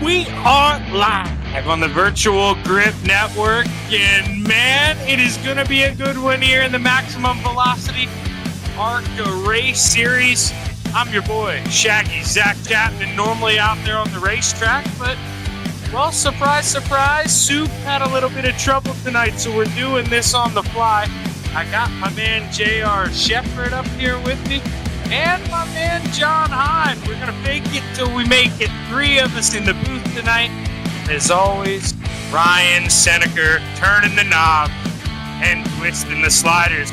We are live on the Virtual Grip Network, and man, it is going to be a good one here in the Maximum Velocity ARCA Race Series. I'm your boy, Shaggy Zach Chapman, normally out there on the racetrack, but, well, surprise, surprise, Soup had a little bit of trouble tonight, so we're doing this on the fly. I got my man J.R. Shepard up here with me, and my man John Hine. We're going to fake it till we make it. 3 of us in the booth tonight. As always, Ryan Seneker turning the knob and twisting the sliders.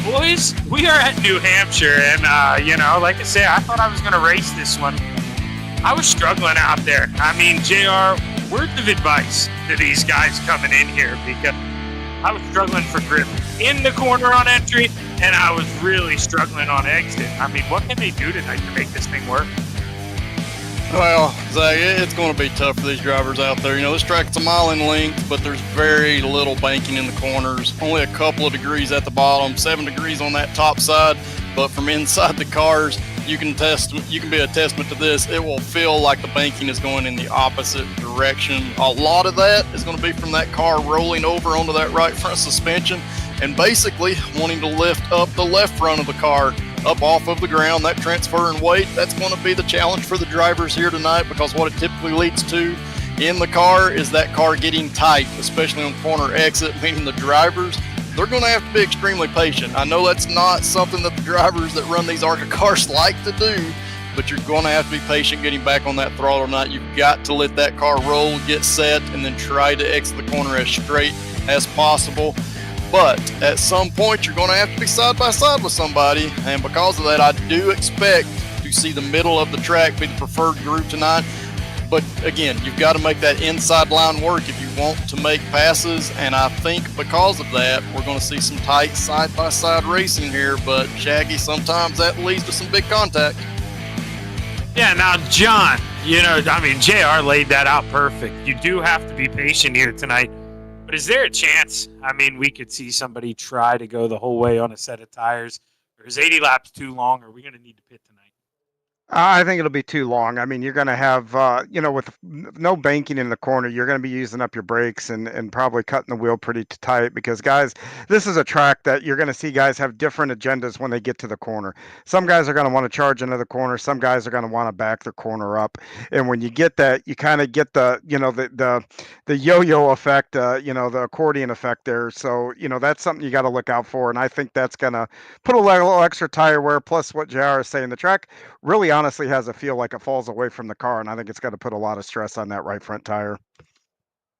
Boys, we are at New Hampshire, and, like I say, I thought I was going to race this one. I was struggling out there. I mean, JR, words of advice to these guys coming in here, because I was struggling for grip in the corner on entry, and I was really struggling on exit. I mean, what can they do tonight to make this thing work? Well, Zach, it's going to be tough for these drivers out there. You know, this track, it's a mile in length, but there's very little banking in the corners. Only a couple of degrees at the bottom, 7 degrees on that top side. But from inside the cars, you can be a testament to this. It will feel like the banking is going in the opposite direction. A lot of that is going to be from that car rolling over onto that right front suspension and basically wanting to lift up the left front of the car up off of the ground. That transfer in weight, that's going to be the challenge for the drivers here tonight, because what it typically leads to in the car is that car getting tight, especially on corner exit, meaning the drivers, they're going to have to be extremely patient. I know that's not something that the drivers that run these ARCA cars like to do, but you're going to have to be patient getting back on that throttle tonight. You've got to let that car roll, get set, and then try to exit the corner as straight as possible. But at some point, you're going to have to be side by side with somebody, and because of that, I do expect to see the middle of the track be the preferred group tonight. But again, you've got to make that inside line work if you want to make passes, and I think because of that, we're going to see some tight side by side racing here. But Shaggy, sometimes that leads to some big contact. Yeah, now, John, JR laid that out perfect. You do have to be patient here tonight. But is there a chance, we could see somebody try to go the whole way on a set of tires? Or is 80 laps too long? Or are we going to need to pit tonight? I think it'll be too long. I mean, you're going to have, with no banking in the corner, you're going to be using up your brakes and probably cutting the wheel pretty tight, because, guys, this is a track that you're going to see guys have different agendas when they get to the corner. Some guys are going to want to charge into the corner. Some guys are going to want to back their corner up. And when you get that, you kind of get the yo-yo effect, the accordion effect there. So, that's something you got to look out for. And I think that's going to put a little extra tire wear, plus what JR is saying. The track really honestly has a feel like it falls away from the car, and I think it's got to put a lot of stress on that right front tire.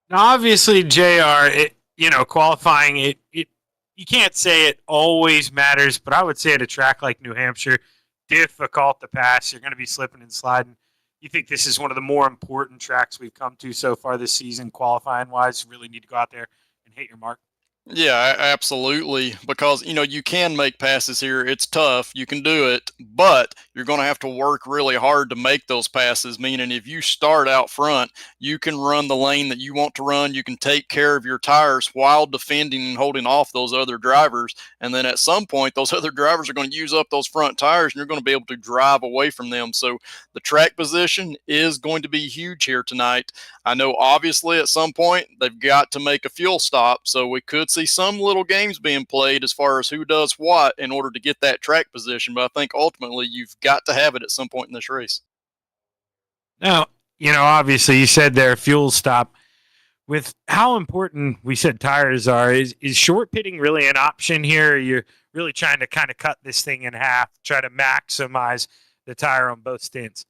Now, obviously, JR, qualifying, you can't say it always matters, but I would say at a track like New Hampshire, difficult to pass. You're going to be slipping and sliding. You think this is one of the more important tracks we've come to so far this season, qualifying-wise? You really need to go out there and hit your mark? Yeah, absolutely, because, you can make passes here. It's tough. You can do it, but you're going to have to work really hard to make those passes, meaning if you start out front, you can run the lane that you want to run. You can take care of your tires while defending and holding off those other drivers, and then at some point, those other drivers are going to use up those front tires, and you're going to be able to drive away from them. So the track position is going to be huge here tonight. I know, obviously, at some point, they've got to make a fuel stop, so we could see some little games being played as far as who does what in order to get that track position, but I think ultimately you've got to have it at some point in this race. Now, obviously you said there fuel stop. With how important we said tires are, is short pitting really an option here? Or you're really trying to kind of cut this thing in half, try to maximize the tire on both stints?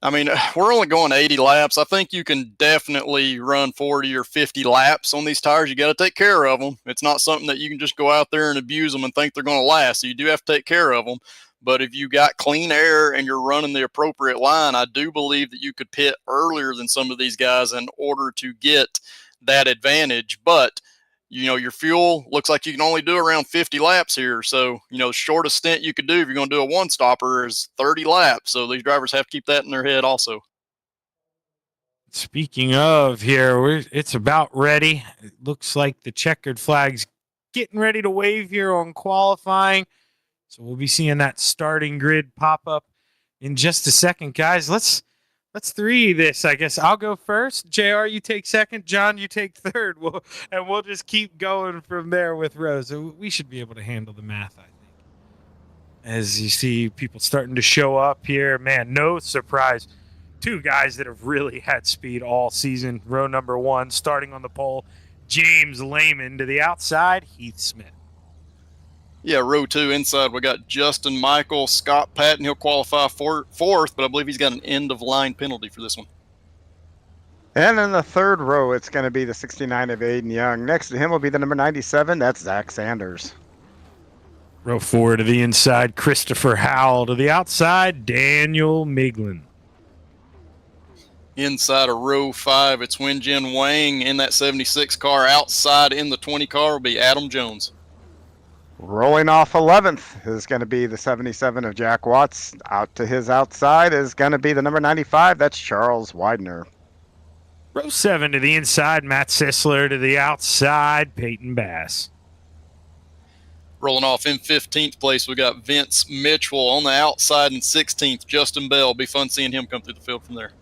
We're only going 80 laps. I think you can definitely run 40 or 50 laps on these tires. You got to take care of them. It's not something that you can just go out there and abuse them and think they're going to last. So you do have to take care of them. But if you got clean air and you're running the appropriate line, I do believe that you could pit earlier than some of these guys in order to get that advantage. But your fuel looks like you can only do around 50 laps here. So, shortest stint you could do if you're going to do a one-stopper is 30 laps. So these drivers have to keep that in their head also. Speaking of here, it's about ready. It looks like the checkered flag's getting ready to wave here on qualifying. So we'll be seeing that starting grid pop up in just a second, guys. Let's three this. I guess I'll go first. JR, you take second. John, you take third. We'll just keep going from there with Rose. We should be able to handle the math, I think. As you see people starting to show up here, man, no surprise. Two guys that have really had speed all season. Row number 1, starting on the pole, James Lehman. To the outside, Heath Smith. Yeah, row 2 inside, we got Justin Michael, Scott Patton. He'll qualify fourth, but I believe he's got an end-of-line penalty for this one. And in the third row, it's going to be the 69 of Aiden Young. Next to him will be the number 97. That's Zach Sanders. Row 4 to the inside, Christopher Howell. To the outside, Daniel Miglin. Inside of row 5, it's Wenjin Wang in that 76 car. Outside in the 20 car will be Adam Jones. Rolling off 11th is going to be the 77 of Jack Watts. Out to his outside is going to be the number 95. That's Charles Widener. Row 7 to the inside, Matt Sisler. To the outside, Peyton Bass. Rolling off in 15th place, we got Vince Mitchell. On the outside in 16th, Justin Bell. Be fun seeing him come through the field from there.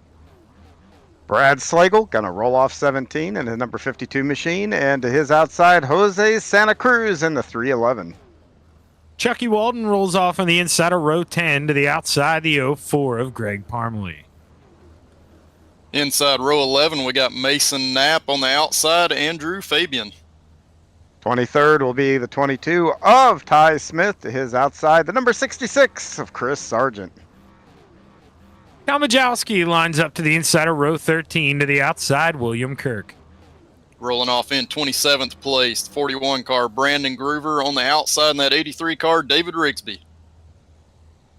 Brad Slagle going to roll off 17 in the number 52 machine, and to his outside, Jose Santa Cruz in the 311. Chucky Walden rolls off on the inside of row 10. To the outside, the 04 of Greg Parmalee. Inside row 11, we got Mason Knapp. On the outside, Andrew Fabian. 23rd will be the 22 of Ty Smith. To his outside, the number 66 of Chris Sargent. Cal Majowski lines up to the inside of row 13. To the outside, William Kirk. Rolling off in 27th place, 41 car, Brandon Groover. On the outside in that 83 car, David Rigsby.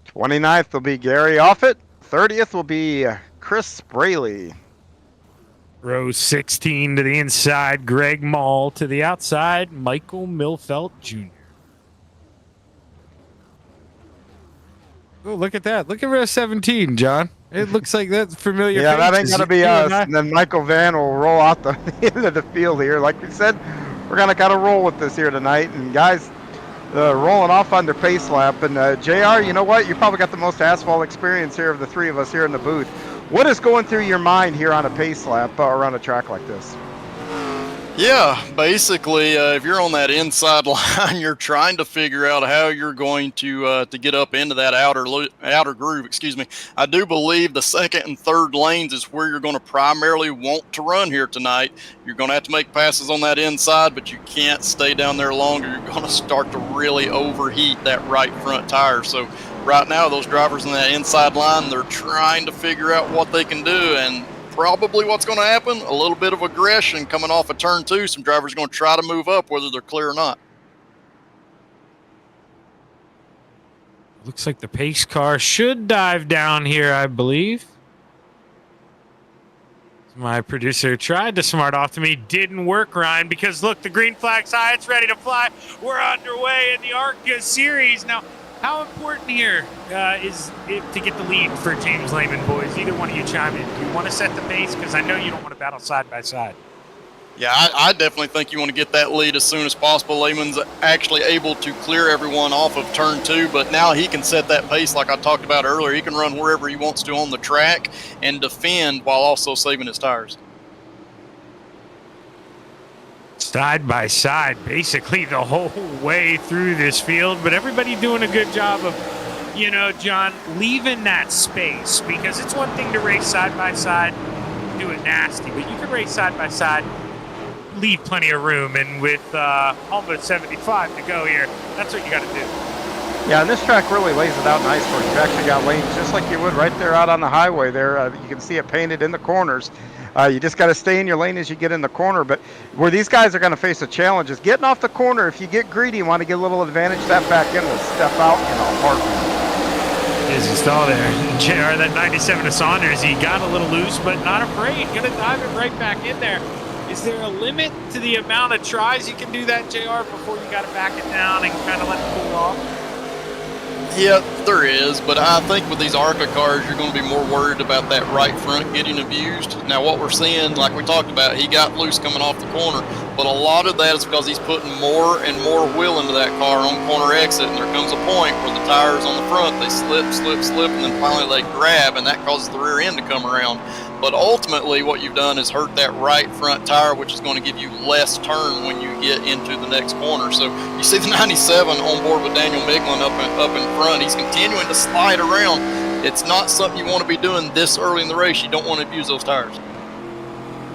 29th will be Gary Offit. 30th will be Chris Braley. Row 16 to the inside, Greg Mall. To the outside, Michael Milfelt Jr. Oh, look at that. Look at row 17, John. It looks like that's familiar. Yeah, that ain't faces. going to be us. And then Michael Van will roll out the end of the field here. Like we said, we're going to kind of roll with this here tonight. And guys, rolling off on their pace lap. And JR, you know what? You probably got the most asphalt experience here of the three of us here in the booth. What is going through your mind here on a pace lap around a track like this? Yeah, basically, if you're on that inside line, you're trying to figure out how you're going to get up into that outer groove. Excuse me. I do believe the second and third lanes is where you're going to primarily want to run here tonight. You're going to have to make passes on that inside, but you can't stay down there longer. You're going to start to really overheat that right front tire. So right now, those drivers on that inside line, they're trying to figure out what they can do, and probably what's going to happen, a little bit of aggression coming off of turn 2. Some drivers are going to try to move up whether they're clear or not. Looks like the pace car should dive down here, I believe. My producer tried to smart off to me. Didn't work, Ryan, because look, the green flag's high. It's ready to fly. We're underway in the ARCA series. Now, how important here is it to get the lead for James Lehman, boys? Either one of you chime in. Do you want to set the pace? Because I know you don't want to battle side by side. Yeah, I definitely think you want to get that lead as soon as possible. Lehman's actually able to clear everyone off of turn 2, but now he can set that pace like I talked about earlier. He can run wherever he wants to on the track and defend while also saving his tires. Side by side, basically the whole way through this field, but everybody doing a good job of, you know, John, leaving that space, because it's one thing to race side by side, do it nasty, but you can race side by side, leave plenty of room, and with almost 75 to go here, that's what you got to do. Yeah, and this track really lays it out nice for you. You've actually got lanes just like you would right there out on the highway there. You can see it painted in the corners. You just got to stay in your lane as you get in the corner. But where these guys are going to face a challenge is getting off the corner. If you get greedy and want to get a little advantage, that back end will step out in a heartbeat. Is he stall there? JR, that 97 of Saunders, he got a little loose, but not afraid. Going to dive it right back in there. Is there a limit to the amount of tries you can do that, JR, before you got to back it down and kind of let it cool off? Yeah, there is, but I think with these ARCA cars, you're going to be more worried about that right front getting abused. Now, what we're seeing, like we talked about, he got loose coming off the corner, but a lot of that is because he's putting more and more wheel into that car on corner exit, and there comes a point where the tires on the front, they slip, and then finally they grab, and that causes the rear end to come around. But ultimately, what you've done is hurt that right front tire, which is going to give you less turn when you get into the next corner. So you see the 97 on board with Daniel Miglin up in front. He's continuing to slide around. It's not something you want to be doing this early in the race. You don't want to abuse those tires.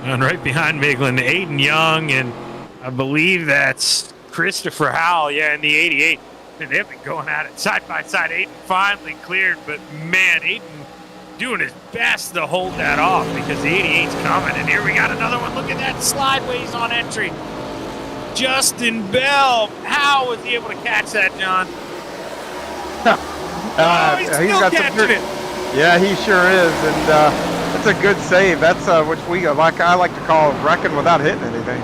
And right behind Miglin, Aiden Young, and I believe that's Christopher Howell, in the 88. And they've been going at it side by side. Aiden finally cleared, but man, Aiden doing his best to hold that off because the 88's coming. And here we got another one. Look at that slideways on entry. Justin Bell. How was he able to catch that, John? He's still catching it. Yeah, he sure is. And it's a good save. That's which I like to call wrecking without hitting anything.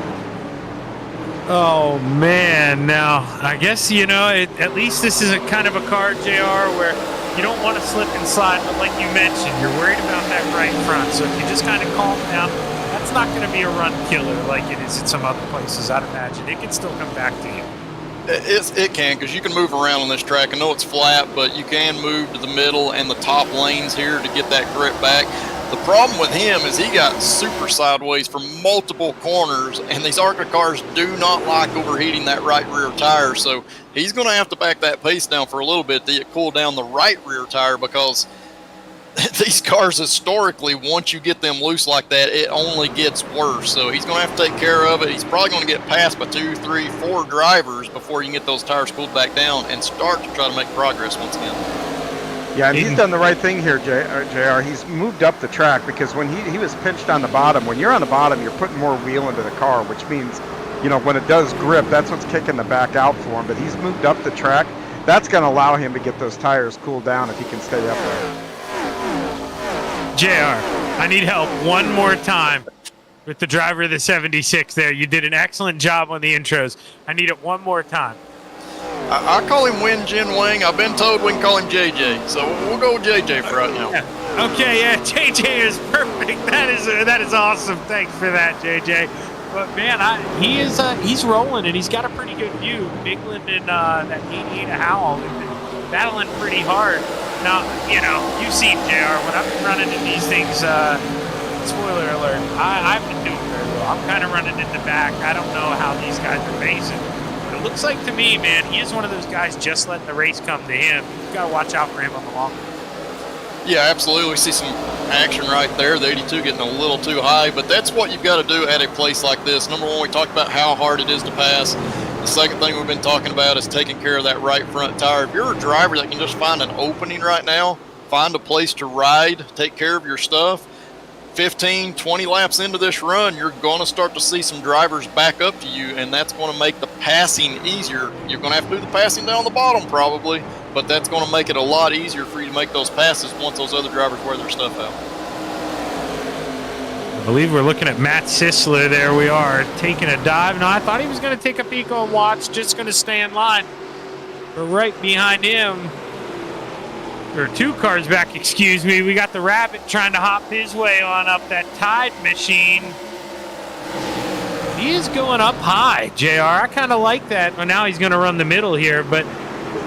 Oh, man. Now, I guess, at least this is a kind of a car, JR, where you don't want to slip and slide, but like you mentioned, you're worried about that right front. So if you just kind of calm down, that's not going to be a run killer like it is at some other places, I'd imagine. It can still come back to you. It can, because you can move around on this track. I know it's flat, but you can move to the middle and the top lanes here to get that grip back. The problem with him is he got super sideways from multiple corners, and these ARCA cars do not like overheating that right rear tire. So he's going to have to back that pace down for a little bit to cool down the right rear tire, because these cars historically, once you get them loose like that, it only gets worse. So he's going to have to take care of it. He's probably going to get passed by 2, 3, 4 drivers before you can get those tires cooled back down and start to try to make progress once again. Yeah, and he's done the right thing here, JR. He's moved up the track, because when he was pinched on the bottom, when you're on the bottom, you're putting more wheel into the car, which means, when it does grip, that's what's kicking the back out for him. But he's moved up the track. That's going to allow him to get those tires cooled down if he can stay up there. JR, I need help one more time with the driver of the 76 there. You did an excellent job on the intros. I need it one more time. I call him Wen Jin Wang. I've been told we can call him JJ, so we'll go with JJ for right now. Okay, JJ is perfect. That is awesome. Thanks for that, JJ. But man, he's rolling, and he's got a pretty good view. Bigland and that 88 Howell have been battling pretty hard. Now, you've seen JR when I've been running in these things. Spoiler alert: I've been doing very well. I'm kind of running in the back. I don't know how these guys are facing. It looks like to me, man, he is one of those guys just letting the race come to him. You've got to watch out for him on the long run. Yeah, absolutely. We see some action right there. The 82 getting a little too high, but that's what you've got to do at a place like this. Number one, we talked about how hard it is to pass. The second thing we've been talking about is taking care of that right front tire. If you're a driver that can just find an opening right now, find a place to ride, take care of your stuff, 15, 20 laps into this run, you're going to start to see some drivers back up to you, and that's going to make the passing easier. You're going to have to do the passing down the bottom probably, but that's going to make it a lot easier for you to make those passes once those other drivers wear their stuff out. I believe we're looking at Matt Sisler. There we are, taking a dive. No, I thought he was going to take a peek on Watts, just going to stay in line. But right behind him, or 2 cars back, excuse me, we got the Rabbit trying to hop his way on up that Tide machine. He is going up high, JR. I kind of like that. Well, now he's going to run the middle here, but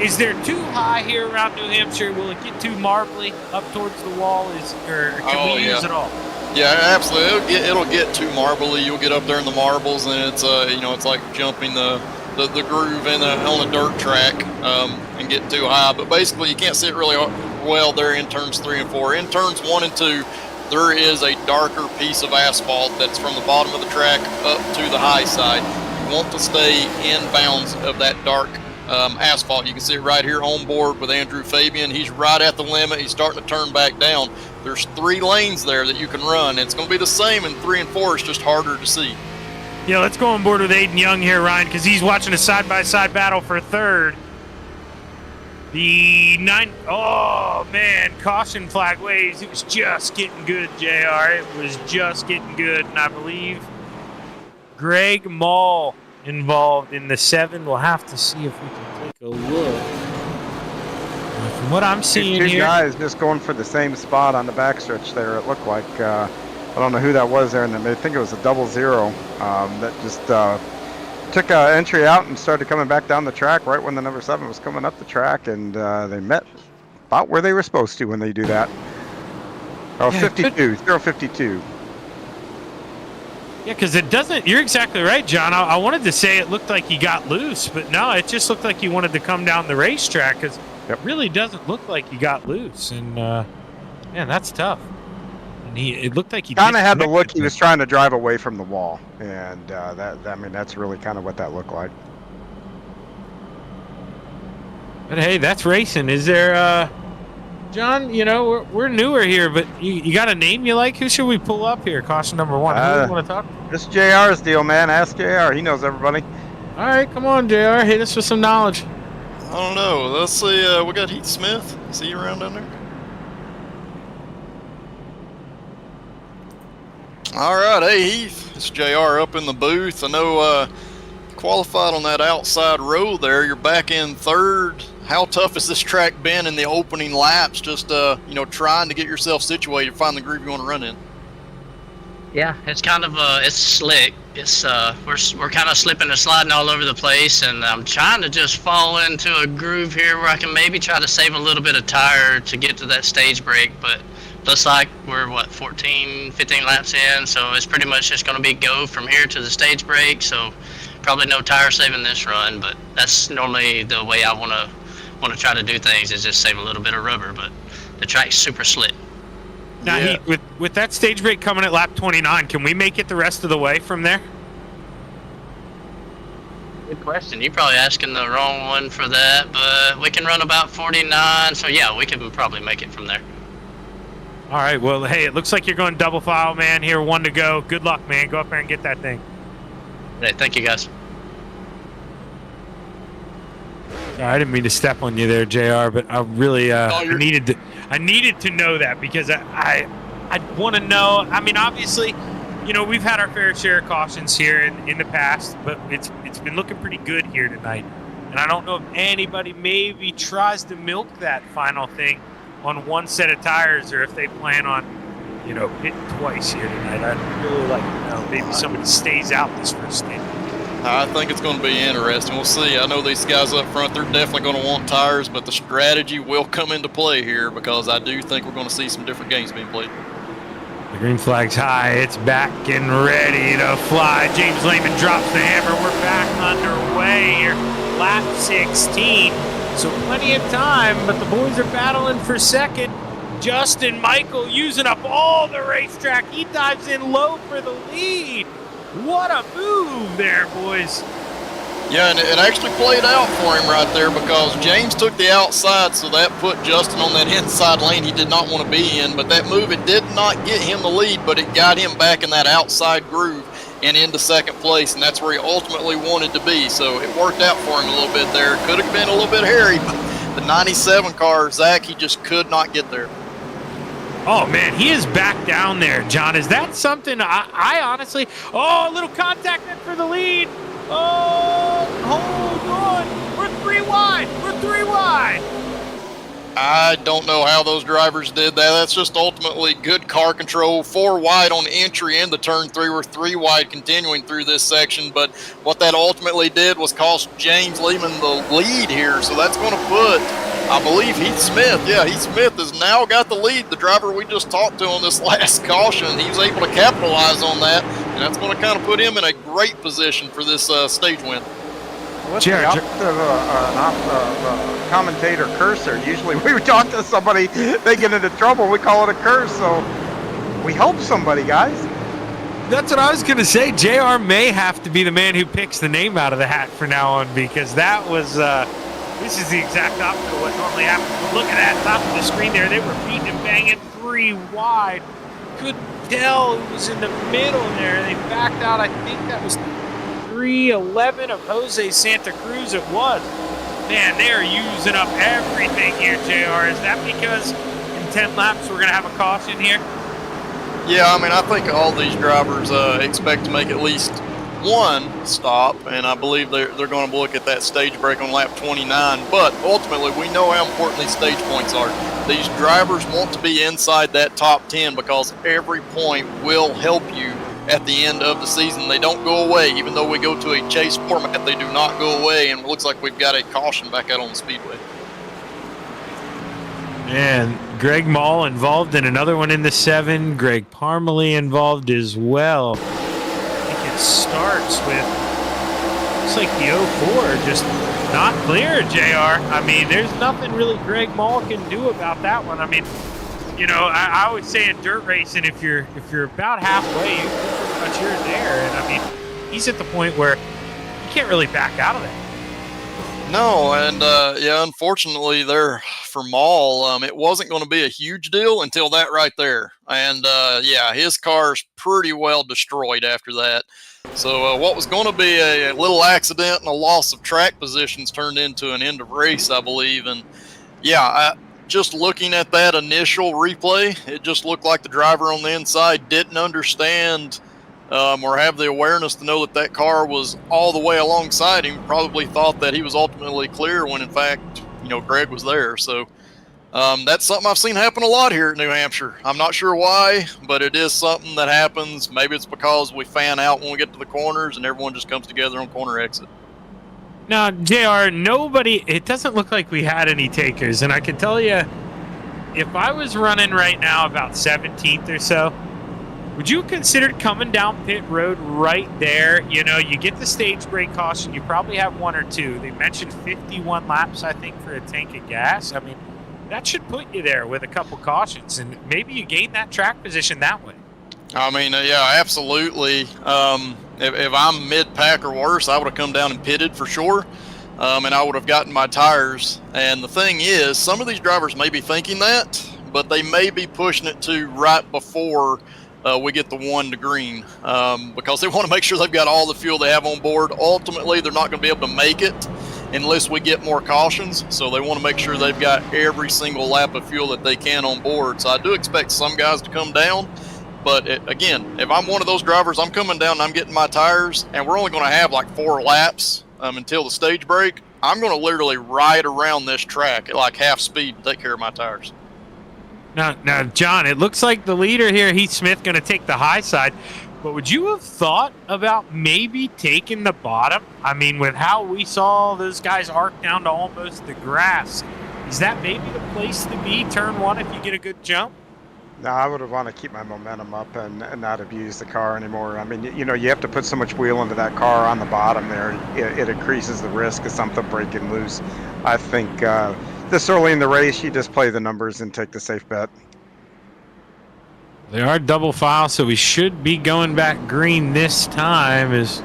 is there too high here around New Hampshire? Will it get too marbly up towards the wall? Or can we use it all? Yeah, absolutely. It'll get too marbly. You'll get up there in the marbles, and it's it's like jumping the groove on a dirt track and get too high. But basically, you can't see it really well there in turns 3 and 4. In turns 1 and 2, there is a darker piece of asphalt that's from the bottom of the track up to the high side. You want to stay in bounds of that dark asphalt. You can see it right here on board with Andrew Fabian. He's right at the limit. He's starting to turn back down. There's 3 lanes there that you can run. It's going to be the same in 3 and 4. It's just harder to see. Yeah, let's go on board with Aiden Young here, Ryan, because he's watching a side-by-side battle for third. Oh, man, caution flag waves. It was just getting good, JR. It was just getting good, and I believe Greg Mall involved in the 7. We'll have to see if we can take a look. from what I'm seeing Two here. guys just going for the same spot on the backstretch there. It looked like I don't know who that was there, and I think it was a 00 that just took an entry out and started coming back down the track right when the number 7 was coming up the track, and they met about where they were supposed to when they do that. Oh, Yeah, 52, 052. Yeah, because it doesn't. You're exactly right, John. I wanted to say it looked like he got loose, but no, it just looked like he wanted to come down the racetrack because it really doesn't look like he got loose. And man, that's tough. And it looked like he kind of had the look he was trying to drive away from the wall, and that's really kind of what that looked like. But hey, that's racing. Is there, John? You know, we're newer here, but you got a name you like? Who should we pull up here? Caution number 1. Who do you want to talk to? This JR's deal, man. Ask JR. He knows everybody. All right, come on, JR. Hit us with some knowledge. I don't know. Let's see. We got Heath Smith. See you around down there? All right. Hey, Heath. It's JR up in the booth. I know qualified on that outside row there. You're back in 3rd. How tough has this track been in the opening laps? Just, trying to get yourself situated, find the groove you want to run in. Yeah, it's kind of it's slick. It's we're kind of slipping and sliding all over the place, and I'm trying to just fall into a groove here where I can maybe try to save a little bit of tire to get to that stage break. But looks like we're 15 laps in, so it's pretty much just going to be go from here to the stage break. So probably no tire saving this run, but that's normally the way I want to try to do things, is just save a little bit of rubber. But the track's super slick. Now, Yeah. with that stage break coming at lap 29, can we make it the rest of the way from there? Good question. You're probably asking the wrong one for that, but we can run about 49, so yeah, we can probably make it from there. All right, well, hey, it looks like you're going double file, man. Here, 1 to go. Good luck, man. Go up there and get that thing. Hey, thank you, guys. I didn't mean to step on you there, JR, but I really I needed to know that because I want to know. I mean, obviously, you know, we've had our fair share of cautions here in the past, but it's been looking pretty good here tonight. And I don't know if anybody maybe tries to milk that final thing on one set of tires, or if they plan on, you know, hitting twice here tonight. I'd really like to know. Maybe somebody stays out this first stage. I think it's going to be interesting. We'll see. I know these guys up front, they're definitely going to want tires, but the strategy will come into play here because I do think we're going to see some different games being played. The green flag's high. It's back and ready to fly. James Lehman drops the hammer. We're back underway here. Lap 16. So plenty of time, but the boys are battling for second. Justin Michael using up all the racetrack. He dives in low for the lead. What a move there, boys. Yeah, and it actually played out for him right there because James took the outside, so that put Justin on that inside lane he did not want to be in. But that move, it did not get him the lead, but it got him back in that outside groove and into second place, and that's where he ultimately wanted to be. So it worked out for him a little bit there. Could have been a little bit hairy, but the 97 car, Zach, he just could not get there. Oh, man, he is back down there, John. Is that something I honestly... Oh, a little contact in for the lead. Oh, hold on. We're 3 wide. We're 3 wide. I don't know how those drivers did that. That's just ultimately good car control. 4 wide on entry into turn 3. We're 3 wide continuing through this section. But what that ultimately did was cost James Lehman the lead here. So that's going to put, I believe, Heath Smith. Yeah, Heath Smith has now got the lead. The driver we just talked to on this last caution, he was able to capitalize on that. And that's going to kind of put him in a great position for this stage win. What's the opposite of a commentator cursor? Usually we would talk to somebody, they get into trouble, we call it a curse, so we help somebody, guys. That's what I was going to say. JR may have to be the man who picks the name out of the hat from now on, because that was, this is the exact opposite of what normally happens. But look at that, top of the screen there. They were beating and banging 3 wide. Couldn't tell who was in the middle there. They backed out, I think that was 311 of Jose Santa Cruz it was. Man, they are using up everything here, JR. Is that because in 10 laps we're going to have a caution here? Yeah, I mean, I think all these drivers expect to make at least one stop, and I believe they're going to look at that stage break on lap 29. But ultimately, we know how important these stage points are. These drivers want to be inside that top 10 because every point will help you at the end of the season. They don't go away. Even though we go to a chase format, they do not go away, and it looks like we've got a caution back out on the Speedway. And Greg Mall involved in another one in the 7. Greg Parmalee involved as well. I think it starts with, looks like the 04 just not clear, JR. I mean, there's nothing really Greg Mall can do about that one. I mean, you know, I always say in dirt racing, if you're about halfway, you're pretty much here and there. And I mean, he's at the point where you can't really back out of that. No, and yeah, unfortunately, there for Maul, it wasn't going to be a huge deal until that right there. And yeah, his car's pretty well destroyed after that. So what was going to be a little accident and a loss of track positions turned into an end of race, I believe. And yeah, just looking at that initial replay, it just looked like the driver on the inside didn't understand or have the awareness to know that that car was all the way alongside him. Probably thought that he was ultimately clear when, in fact, you know, Greg was there. So that's something I've seen happen a lot here at New Hampshire. I'm not sure why, but it is something that happens. Maybe it's because we fan out when we get to the corners and everyone just comes together on corner exit. Now, JR, it doesn't look like we had any takers. And I can tell you, if I was running right now about 17th or so, would you consider coming down pit road right there? You know, you get the stage break caution. You probably have one or two. They mentioned 51 laps, I think, for a tank of gas. I mean, that should put you there with a couple cautions, and maybe you gain that track position that way. I mean, yeah, absolutely. If I'm mid-pack or worse, I would have come down and pitted for sure, and I would have gotten my tires. And the thing is, some of these drivers may be thinking that, but they may be pushing it to right before we get the 1 to green because they want to make sure they've got all the fuel they have on board. Ultimately, they're not going to be able to make it unless we get more cautions. So they want to make sure they've got every single lap of fuel that they can on board. So I do expect some guys to come down. But again, if I'm one of those drivers, I'm coming down and I'm getting my tires, and we're only going to have like 4 laps until the stage break. I'm going to literally ride around this track at like half speed to take care of my tires. Now, John, it looks like the leader here, Heath Smith, going to take the high side. But would you have thought about maybe taking the bottom? I mean, with how we saw those guys arc down to almost the grass, is that maybe the place to be, turn 1, if you get a good jump? No, I would want to keep my momentum up and not abuse the car anymore. I mean, you know, you have to put so much wheel into that car on the bottom there. It increases the risk of something breaking loose. I think this early in the race, you just play the numbers and take the safe bet. They are double file, so we should be going back green this time as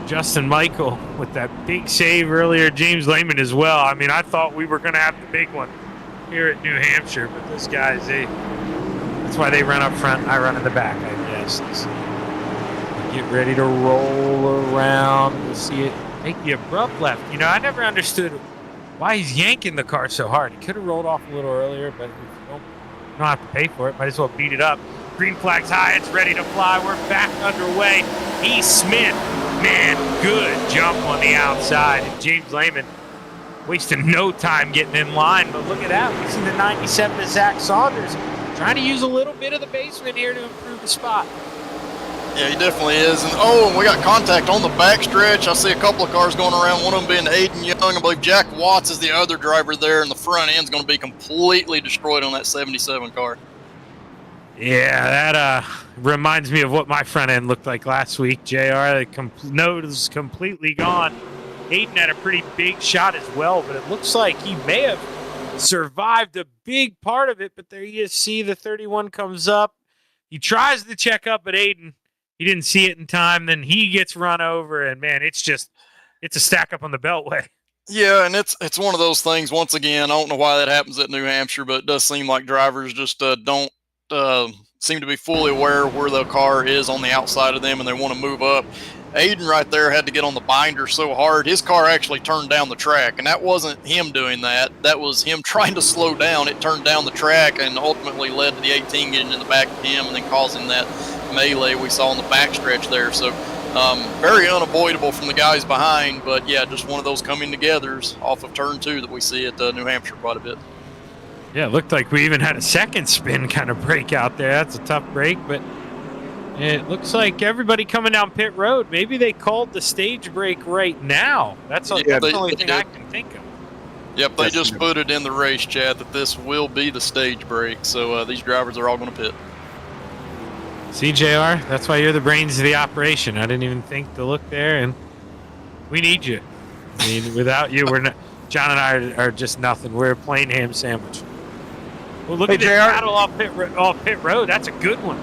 Justin Michael with that big save earlier. James Lehman as well. I mean, I thought we were going to have the big one here at New Hampshire, but those guys, that's why they run up front and I run in the back, I guess. Get ready to roll around. We'll see it make the abrupt left. You know, I never understood why he's yanking the car so hard. He could have rolled off a little earlier, but if you don't have to pay for it. Might as well beat it up. Green flag's high. It's ready to fly. We're back underway. Heath Smith, man, good jump on the outside. And James Lehman wasting no time getting in line. But look at that. We see the 97 of Zach Saunders trying to use a little bit of the basement here to improve the spot. Yeah, he definitely is. And we got contact on the backstretch. I see a couple of cars going around, one of them being Aiden Young. I believe Jack Watts is the other driver there, and the front end's going to be completely destroyed on that 77 car. Yeah, that reminds me of what my front end looked like last week, JR. The nose is completely gone. Aiden had a pretty big shot as well, but it looks like he may have survived a big part of it, but there you see the 31 comes up. He tries to check up at Aiden. He didn't see it in time. Then he gets run over, and, man, it's a stack up on the Beltway. Yeah, and it's one of those things, once again, I don't know why that happens at New Hampshire, but it does seem like drivers just don't seem to be fully aware of where the car is on the outside of them, and they want to move up. Aiden right there had to get on the binder so hard, his car actually turned down the track, and that wasn't him doing that. That was him trying to slow down. It turned down the track and ultimately led to the 18 getting in the back of him and then causing that melee we saw on the backstretch there. So Very unavoidable from the guys behind, but yeah, just one of those coming togethers off of turn 2 that we see at New Hampshire quite a bit. Yeah, it looked like we even had a second spin kind of break out there. That's a tough break, but it looks like everybody coming down pit road. Maybe they called the stage break right now. That's the only thing I can think of. Yep, they just put it in the race chat that this will be the stage break, so these drivers are all going to pit. See, JR, that's why you're the brains of the operation. I didn't even think to look there, and we need you. I mean, without you, we're not. John and I are just nothing. We're a plain ham sandwich. Well, look at this battle off pit road. That's a good one.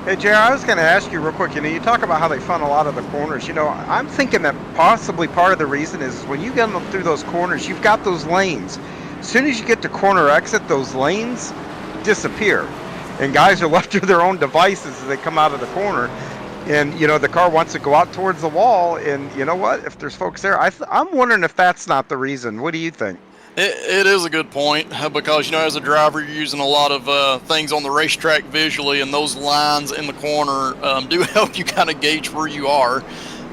Hey, JR, I was going to ask you real quick, you talk about how they funnel out of the corners. I'm thinking that possibly part of the reason is when you get them through those corners, you've got those lanes. As soon as you get to corner exit, those lanes disappear. And guys are left to their own devices as they come out of the corner. And, the car wants to go out towards the wall. And you know what? If there's folks there, I'm wondering if that's not the reason. What do you think? It is a good point because, as a driver, you're using a lot of things on the racetrack visually, and those lines in the corner do help you kind of gauge where you are.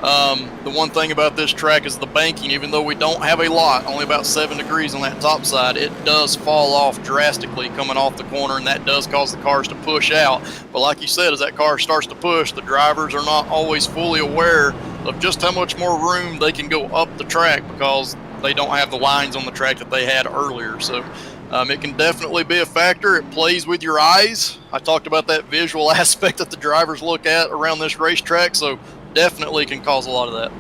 The one thing about this track is the banking. Even though we don't have a lot, only about 7 degrees on that top side, it does fall off drastically coming off the corner, and that does cause the cars to push out. But like you said, as that car starts to push, the drivers are not always fully aware of just how much more room they can go up the track because they don't have the lines on the track that they had earlier. So it can definitely be a factor. It plays with your eyes. I talked about that visual aspect that the drivers look at around this racetrack, so definitely can cause a lot of that.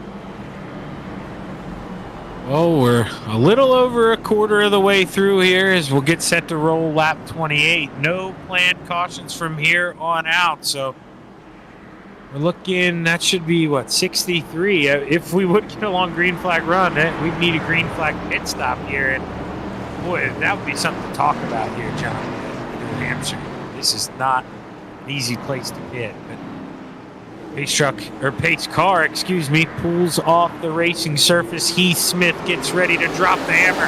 Well, we're a little over a quarter of the way through here as we'll get set to roll lap 28. No planned cautions from here on out, so we're looking, that should be, 63? If we would get a long green flag run, we'd need a green flag pit stop here. And boy, that would be something to talk about here, John, in New Hampshire. This is not an easy place to pit. But pace car, pulls off the racing surface. Heath Smith gets ready to drop the hammer.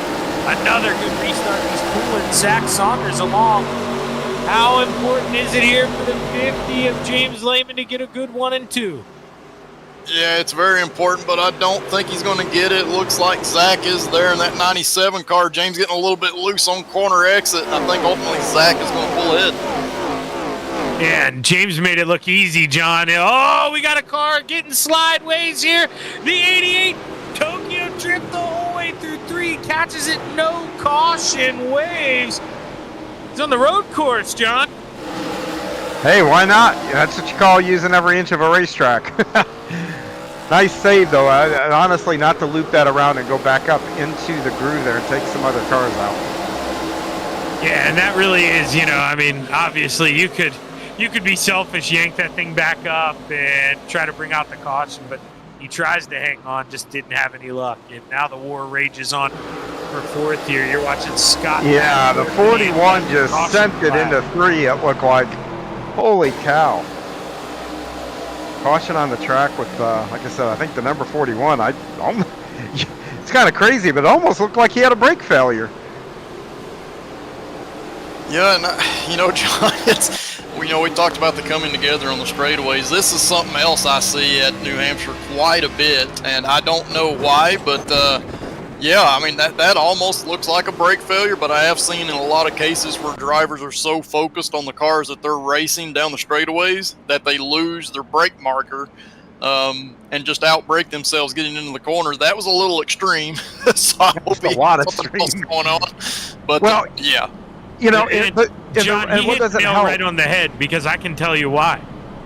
Another good restart. He's pulling Zach Saunders along. How important is it here for the 50 of James Lehman to get a good 1 and 2? Yeah, it's very important, but I don't think he's going to get it. Looks like Zach is there in that 97 car. James getting a little bit loose on corner exit. I think ultimately Zach is going to pull ahead. Yeah, and James made it look easy, John. Oh, we got a car getting slideways here. The 88 Tokyo Drift the whole way through 3. Catches it, no caution, waves. He's on the road course, John. Hey, why not? That's what you call using every inch of a racetrack. Nice save, though. Honestly, not to loop that around and go back up into the groove there and take some other cars out. Yeah, and that really is, obviously you could be selfish, yank that thing back up and try to bring out the caution, but he tries to hang on, just didn't have any luck. And now the war rages on for 4th here. You're watching Scott. Yeah, the 41 just sent it into 3, it looked like. Holy cow. Caution on the track with, like I said, I think the number 41. It's kind of crazy, but it almost looked like he had a brake failure. Yeah, and John, we talked about the coming together on the straightaways. This is something else I see at New Hampshire quite a bit, and I don't know why, but yeah, that almost looks like a brake failure, but I have seen in a lot of cases where drivers are so focused on the cars that they're racing down the straightaways that they lose their brake marker and just outbrake themselves getting into the corners. That was a little extreme. So I hope a lot of extreme going on. But yeah. John, he hit the nail right on the head because I can tell you why.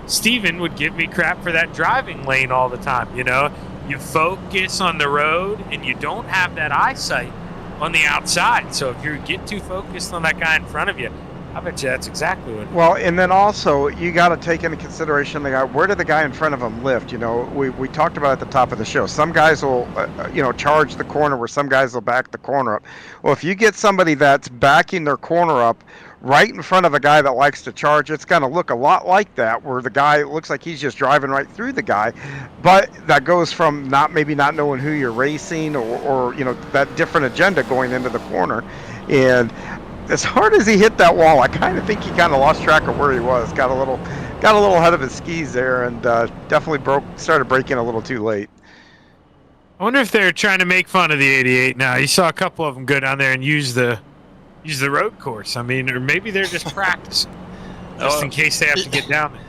Steven would give me crap for that driving lane all the time, You focus on the road and you don't have that eyesight on the outside. So if you get too focused on that guy in front of you, I bet you that's exactly what it is. Well, and then also you got to take into consideration where did the guy in front of him lift? We talked about at the top of the show. Some guys will, charge the corner where some guys will back the corner up. Well, if you get somebody that's backing their corner up right in front of a guy that likes to charge, it's going to look a lot like that, where the guy looks like he's just driving right through the guy. But that goes from maybe not knowing who you're racing or that different agenda going into the corner. And as hard as he hit that wall, I kind of think he kind of lost track of where he was. Got a little got a little ahead of his skis there, and definitely started braking a little too late. I wonder if they're trying to make fun of the 88 now. You saw a couple of them go down there and use the road course. I mean, or maybe they're just practicing, just in case they have to get down there.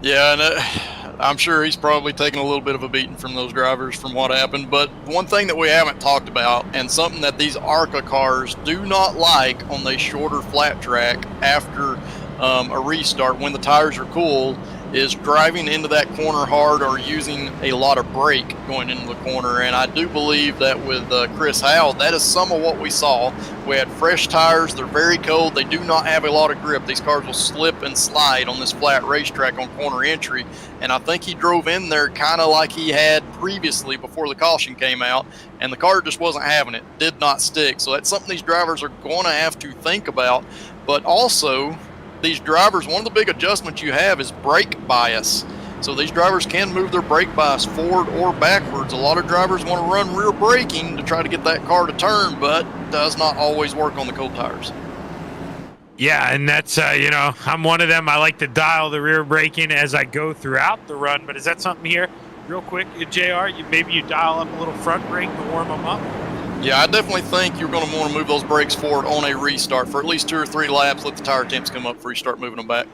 Yeah, and I'm sure he's probably taking a little bit of a beating from those drivers from what happened. But one thing that we haven't talked about, and something that these ARCA cars do not like on the shorter flat track after a restart when the tires are cool, is driving into that corner hard or using a lot of brake going into the corner. And I do believe that with Chris Howe, that is some of what we saw. We had fresh tires, they're very cold, they do not have a lot of grip. These cars will slip and slide on this flat racetrack on corner entry, and I think he drove in there kind of like he had previously before the caution came out, and the car just wasn't having it, did not stick. So that's something these drivers are going to have to think about. But also, these drivers, one of the big adjustments you have is brake bias. So these drivers can move their brake bias forward or backwards. A lot of drivers want to run rear braking to try to get that car to turn, but does not always work on the cold tires. Yeah, and that's, I'm one of them. I like to dial the rear braking as I go throughout the run, but is that something here, real quick, JR, maybe you dial up a little front brake to warm them up? Yeah, I definitely think you're going to want to move those brakes forward on a restart for at least 2 or 3 laps. Let the tire temps come up before you start moving them back.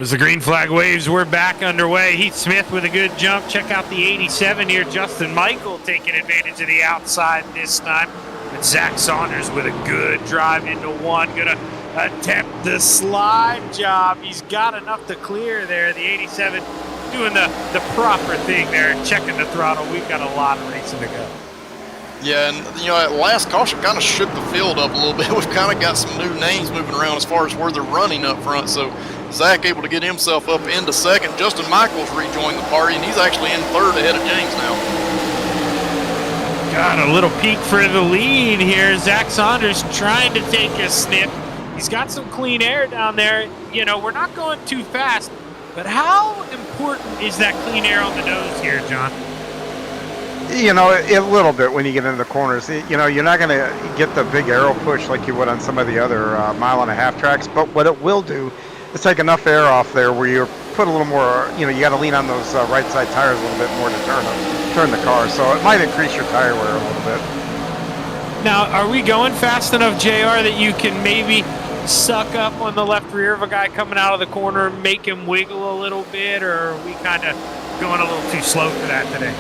As the green flag waves, we're back underway. Heath Smith with a good jump. Check out the 87 here. Justin Michael taking advantage of the outside this time. And Zach Saunders with a good drive into one. Going to attempt the slide job. He's got enough to clear there. The 87 doing the proper thing there and checking the throttle. We've got a lot of racing to go. Yeah, and that last caution kind of shook the field up a little bit. We've kind of got some new names moving around as far as where they're running up front. So Zach able to get himself up into second. Justin Michaels rejoined the party, and he's actually in third ahead of James now. Got a little peek for the lead here. Zach Saunders trying to take a snip. He's got some clean air down there. We're not going too fast, but how important is that clean air on the nose here, John? A little bit when you get into the corners. You're not going to get the big aero push like you would on some of the other mile-and-a-half tracks, but what it will do is take enough air off there where you put a little more, you got to lean on those right side tires a little bit more to turn the car, so it might increase your tire wear a little bit. Now, are we going fast enough, JR, that you can maybe suck up on the left rear of a guy coming out of the corner, make him wiggle a little bit, or are we kind of going a little too slow for that today?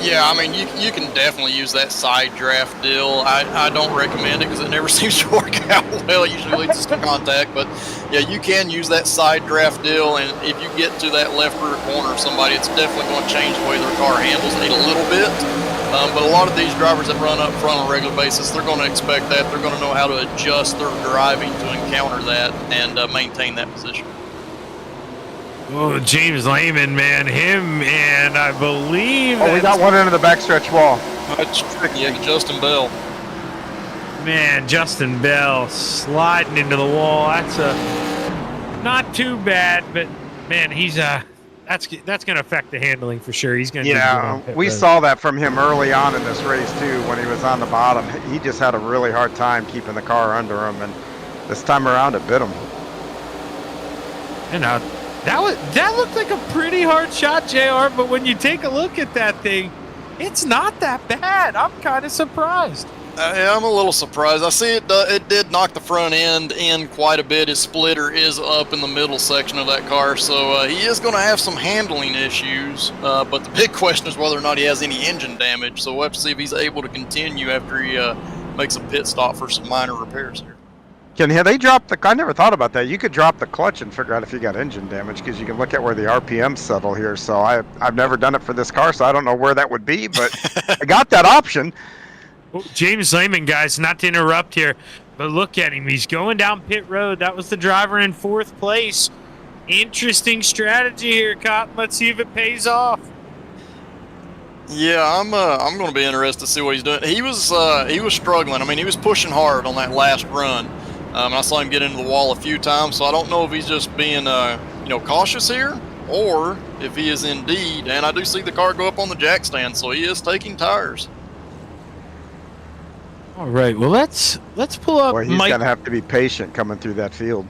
Yeah, I mean, you can definitely use that side draft deal. I don't recommend it because it never seems to work out well. It usually leads to contact. But, yeah, you can use that side draft deal. And if you get to that left rear corner of somebody, it's definitely going to change the way their car handles it a little bit. But a lot of these drivers that run up front on a regular basis, they're going to expect that. They're going to know how to adjust their driving to encounter that and maintain that position. Oh, James Lehman, man, him and I believe. Oh, we got one into the backstretch wall. Yeah, Justin Bell. Man, Justin Bell sliding into the wall. That's not too bad, but man, he's that's going to affect the handling for sure. He's going to. Yeah, we saw that from him early on in this race too. When he was on the bottom, he just had a really hard time keeping the car under him, and this time around it bit him. And that looked like a pretty hard shot, JR, but when you take a look at that thing, it's not that bad. I'm kind of surprised. Yeah, I'm a little surprised. I see it did knock the front end in quite a bit. His splitter is up in the middle section of that car, so he is going to have some handling issues. But the big question is whether or not he has any engine damage, so we'll have to see if he's able to continue after he makes a pit stop for some minor repairs here. They drop I never thought about that. You could drop the clutch and figure out if you got engine damage because you can look at where the RPMs settle here. So I've never done it for this car, so I don't know where that would be, but I got that option. Well, James Lehman, guys, not to interrupt here, but look at him. He's going down pit road. That was the driver in 4th place. Interesting strategy here, Cotton. Let's see if it pays off. Yeah, I'm going to be interested to see what he's doing. He was struggling. I mean, he was pushing hard on that last run. I saw him get into the wall a few times, so I don't know if he's just being, cautious here, or if he is indeed. And I do see the car go up on the jack stand, so he is taking tires. All right, well let's pull up. Boy, he's gonna have to be patient coming through that field.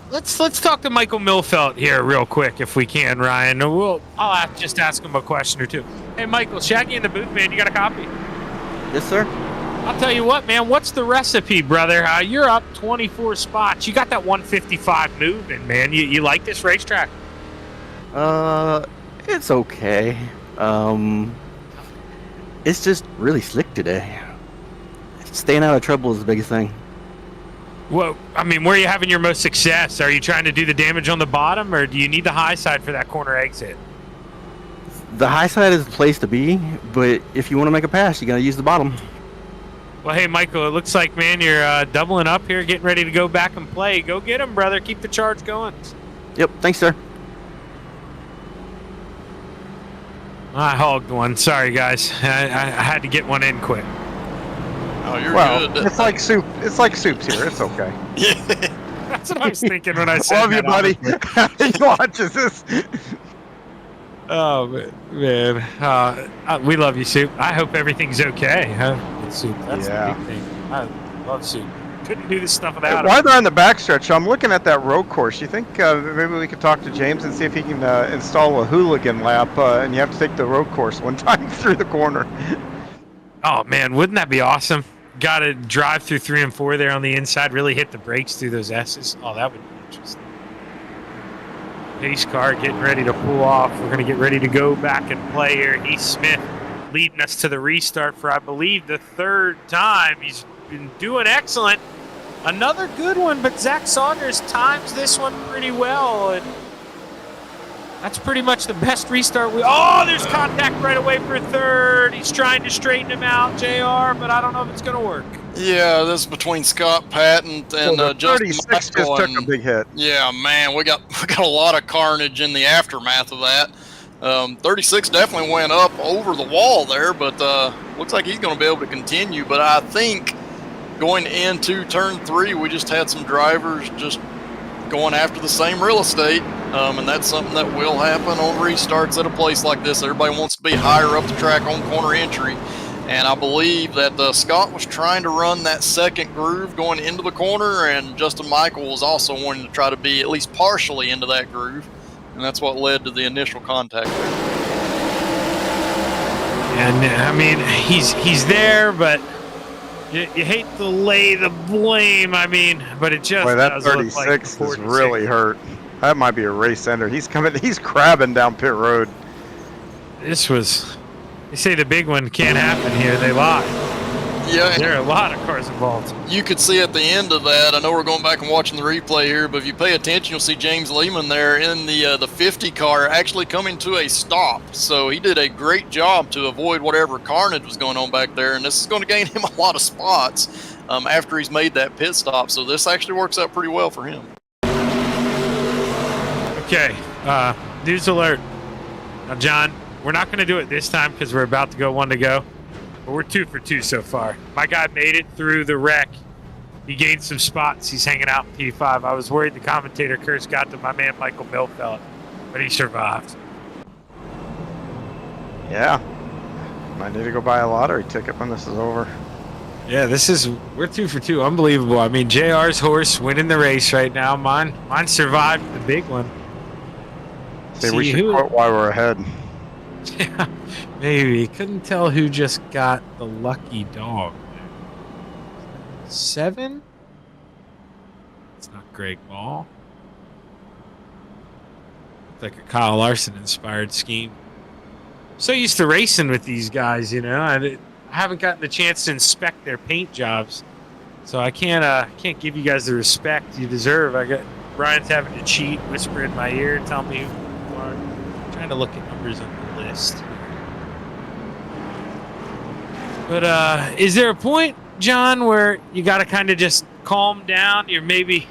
let's talk to Michael Milfelt here real quick if we can, Ryan. I'll just ask him a question or two. Hey, Michael, Shaggy in the booth, man. You got a copy? Yes, sir. I'll tell you what, man. What's the recipe, brother? You're up 24 spots. You got that 155 moving, man. You like this racetrack? It's okay. It's just really slick today. Staying out of trouble is the biggest thing. Well, I mean, where are you having your most success? Are you trying to do the damage on the bottom, or do you need the high side for that corner exit? The high side is the place to be, but if you want to make a pass, you gotta use the bottom. Well, hey, Michael, it looks like, man, you're doubling up here, getting ready to go back and play. Go get him, brother. Keep the charge going. Yep, thanks, sir. I hogged one. Sorry, guys. I had to get one in quick. Oh, you're Well, good. it's like soup. It's like soup's here. It's okay. Yeah. That's what I was thinking when I said Love you, that, buddy. honestly. He watches this. Oh, man. We love you, Soup. I hope everything's okay. Soup, that's Yeah. the big thing. I love Soup. Couldn't do this stuff without him. While they're on the backstretch, I'm looking at that road course. You think maybe we could talk to James and see if he can install a hooligan lap, and you have to take the road course one time through the corner. Oh, man, wouldn't that be awesome? Got to drive through 3 and 4 there on the inside, really hit the brakes through those S's. Oh, that would be interesting. Pace car getting ready to pull off. We're going to get ready to go back and play here. Heath Smith leading us to the restart for, I believe, the 3rd time. He's been doing excellent. Another good one, but Zach Saunders times this one pretty well. And that's pretty much the best restart. Oh, there's contact right away for 3rd. He's trying to straighten him out, JR, but I don't know if it's going to work. Yeah, this is between Scott Patton and the Justin 36 Michael. just took a big hit. Yeah, man, we got a lot of carnage in the aftermath of that. 36 definitely went up over the wall there, but looks like he's going to be able to continue. But I think going into turn 3, we just had some drivers just going after the same real estate, and that's something that will happen on restarts at a place like this. Everybody wants to be higher up the track on corner entry, and I believe that Scott was trying to run that second groove going into the corner, and Justin Michael was also wanting to try to be at least partially into that groove, and that's what led to the initial contact there. And, I mean, he's there, but you hate to lay the blame, I mean, but it just Boy, that does look 36 like is 46. really hurt. That might be a race ender. He's crabbing down pit road. This was, they say the big one can't happen here. They lie. Yeah, There are a lot of cars involved. you could see at the end of that, I know we're going back and watching the replay here, but if you pay attention, you'll see James Lehman there in the 50 car actually coming to a stop. So he did a great job to avoid whatever carnage was going on back there, and this is going to gain him a lot of spots after he's made that pit stop. So this actually works out pretty well for him. Okay, news alert. Now, John, we're not going to do it this time because we're about to go 1 to go. But we're 2 for 2 so far. My guy made it through the wreck. He gained some spots. He's hanging out in P5. I was worried the commentator curse got to my man Michael Milfelt, but he survived. Yeah. Might need to go buy a lottery ticket when this is over. Yeah, we're 2 for 2. Unbelievable. I mean, JR's horse winning the race right now. Mine survived the big one. See, we should quote why we're ahead. Yeah, maybe. Couldn't tell who just got the lucky dog. 7? It's not Greg Ball. Looks like a Kyle Larson inspired scheme. So used to racing with these guys, you know. I haven't gotten the chance to inspect their paint jobs, so I can't give you guys the respect you deserve. Brian's having to cheat, whisper in my ear, tell me who you are. I'm trying to look at numbers on the list. But is there a point, John, where you got to kind of just calm down? You're maybe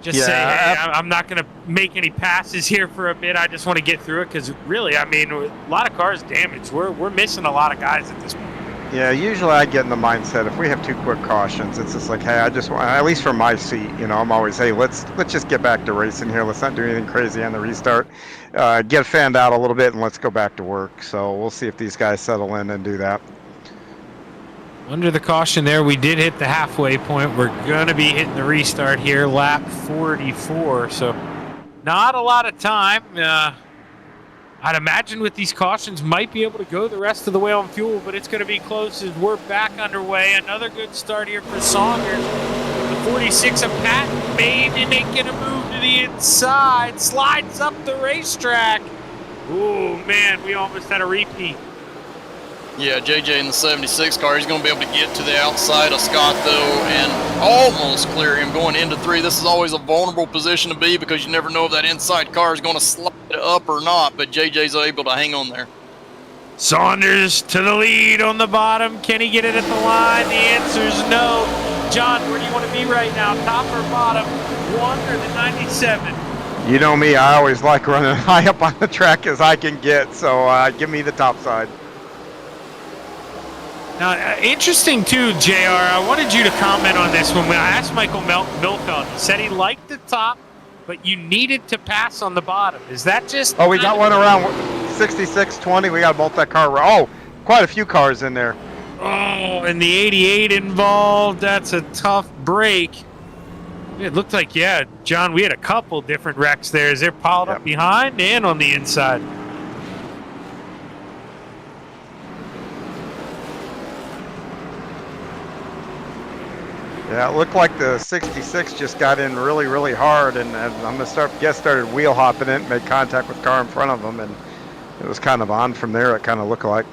just say, hey, I'm not going to make any passes here for a bit. I just want to get through it because really, I mean, a lot of cars damaged. We're missing a lot of guys at this point. Yeah, usually I get in the mindset if we have 2 quick cautions, it's just like, hey, I just want, at least from my seat, you know, I'm always, hey, let's just get back to racing here. Let's not do anything crazy on the restart. Get fanned out a little bit and let's go back to work. So we'll see if these guys settle in and do that. Under the caution there, we did hit the halfway point. We're going to be hitting the restart here, lap 44. So not a lot of time. I'd imagine with these cautions might be able to go the rest of the way on fuel, but it's going to be close as we're back underway. Another good start here for Saunders. The 46 of Pat Baden making a move to the inside. Slides up the racetrack. Oh, man, we almost had a repeat. Yeah, JJ in the 76 car, he's going to be able to get to the outside of Scott, though, and almost clear him going into 3. This is always a vulnerable position to be because you never know if that inside car is going to slide up or not, but JJ's able to hang on there. Saunders to the lead on the bottom. Can he get it at the line? The answer is no. John, where do you want to be right now, top or bottom? 1 or the 97? You know me, I always like running high up on the track as I can get, so give me the top side. Now, interesting too, JR, I wanted you to comment on this. When I asked Michael Milfeld, he said he liked the top, but you needed to pass on the bottom. Is that just... Oh, we got one around 66-20. We got a multi-car. Oh, quite a few cars in there. Oh, and the 88 involved. That's a tough break. It looked like, yeah, John, we had a couple different wrecks there as they're piled up behind and on the inside. Yeah, it looked like the 66 just got in really, really hard, and I'm gonna started wheel hopping it, made contact with the car in front of him, and it was kind of on from there. It kind of looked like.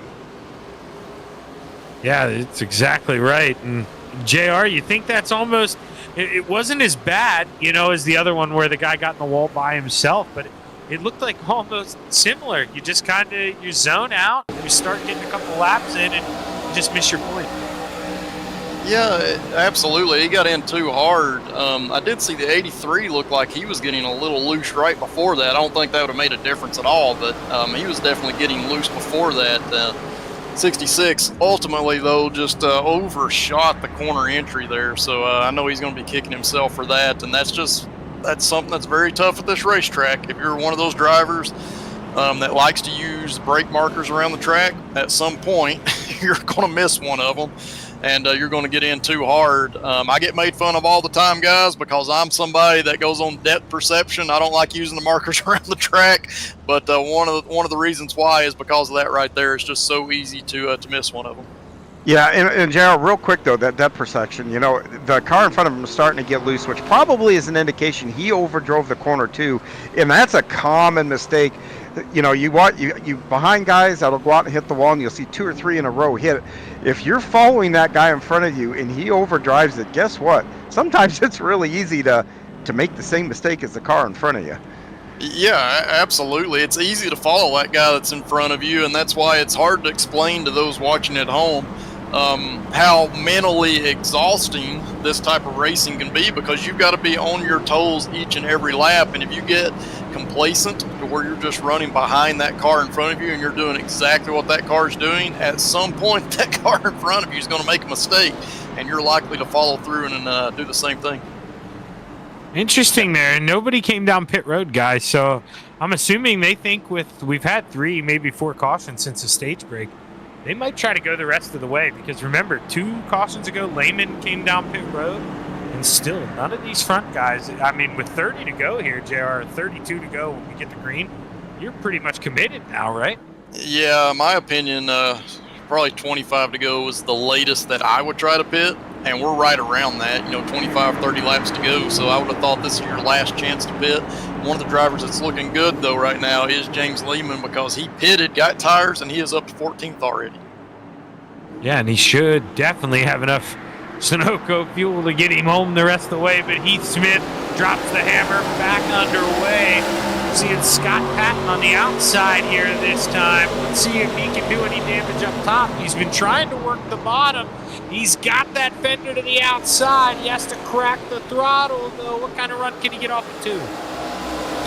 Yeah, it's exactly right. And JR, you think that's almost, it wasn't as bad, you know, as the other one where the guy got in the wall by himself, but it looked like almost similar. You just kind of, you zone out, you start getting a couple laps in, and you just miss your point. Yeah, absolutely. He got in too hard. I did see the 83 look like he was getting a little loose right before that. I don't think that would have made a difference at all, but he was definitely getting loose before that. 66 ultimately, though, just overshot the corner entry there. So I know he's going to be kicking himself for that, and that's something that's very tough at this racetrack. If you're one of those drivers that likes to use brake markers around the track, at some point you're going to miss one of them. And you're going to get in too hard. I get made fun of all the time, guys, because I'm somebody that goes on depth perception. I don't like using the markers around the track, but one of the reasons why is because of that right there. It's just so easy to miss one of them. Yeah, and Gerald, real quick though, that depth perception, you know, the car in front of him is starting to get loose, which probably is an indication he overdrove the corner too, and that's a common mistake. You know, you behind guys that'll go out and hit the wall, and you'll see 2 or 3 in a row hit it. If you're following that guy in front of you and he overdrives it, guess what? Sometimes it's really easy to make the same mistake as the car in front of you. Yeah, absolutely. It's easy to follow that guy that's in front of you, and that's why it's hard to explain to those watching at home how mentally exhausting this type of racing can be, because you've got to be on your toes each and every lap, and if you get complacent to where you're just running behind that car in front of you and you're doing exactly what that car is doing, at some point that car in front of you is going to make a mistake, and you're likely to follow through and do the same thing. Interesting there, and nobody came down pit road, guys, so I'm assuming they think we've had 3, maybe 4 cautions since the stage break. They might try to go the rest of the way, because remember, 2 cautions ago, Lehman came down pit road, and still none of these front guys, I mean, with 30 to go here, JR, 32 to go when we get the green, you're pretty much committed now, right? Yeah, my opinion, probably 25 to go was the latest that I would try to pit, and we're right around that, 25, 30 laps to go, so I would have thought this is your last chance to pit. One of the drivers that's looking good, though, right now is James Lehman, because he pitted, got tires, and he is up to 14th already. Yeah, and he should definitely have enough Sunoco fuel to get him home the rest of the way, but Heath Smith drops the hammer, back underway. Seeing Scott Patton on the outside here this time. Let's see if he can do any damage up top. He's been trying to work the bottom. He's got that fender to the outside. He has to crack the throttle, though. What kind of run can he get off of 2?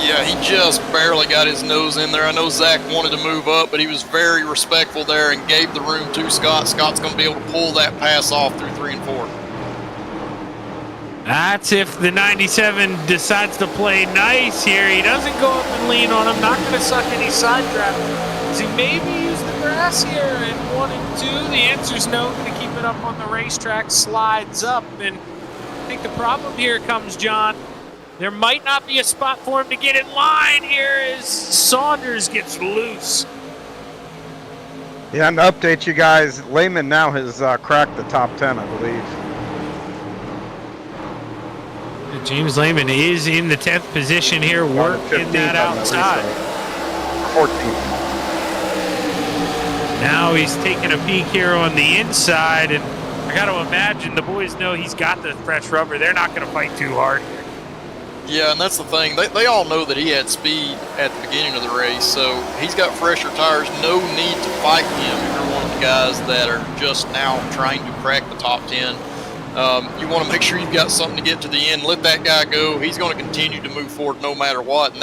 Yeah, he just barely got his nose in there. I know Zach wanted to move up, but he was very respectful there and gave the room to Scott. Scott's going to be able to pull that pass off through 3 and 4. That's if the 97 decides to play nice here. He doesn't go up and lean on him. Not going to suck any side traffic. Does he maybe use the grass here in 1 and 2? The answer's no. Going to keep it it up on the racetrack, slides up, and I think the problem here comes, John. There might not be a spot for him to get in line here as Saunders gets loose. Yeah, and to update you guys, Lehman now has cracked the top 10, I believe. James Lehman is in the 10th position here, working that outside. 14th. Now he's taking a peek here on the inside, and I got to imagine the boys know he's got the fresh rubber. They're not going to fight too hard here. Yeah, and that's the thing. They all know that he had speed at the beginning of the race, so he's got fresher tires. No need to fight him if you're one of the guys that are just now trying to crack the top 10. You want to make sure you've got something to get to the end. Let that guy go. He's going to continue to move forward no matter what. And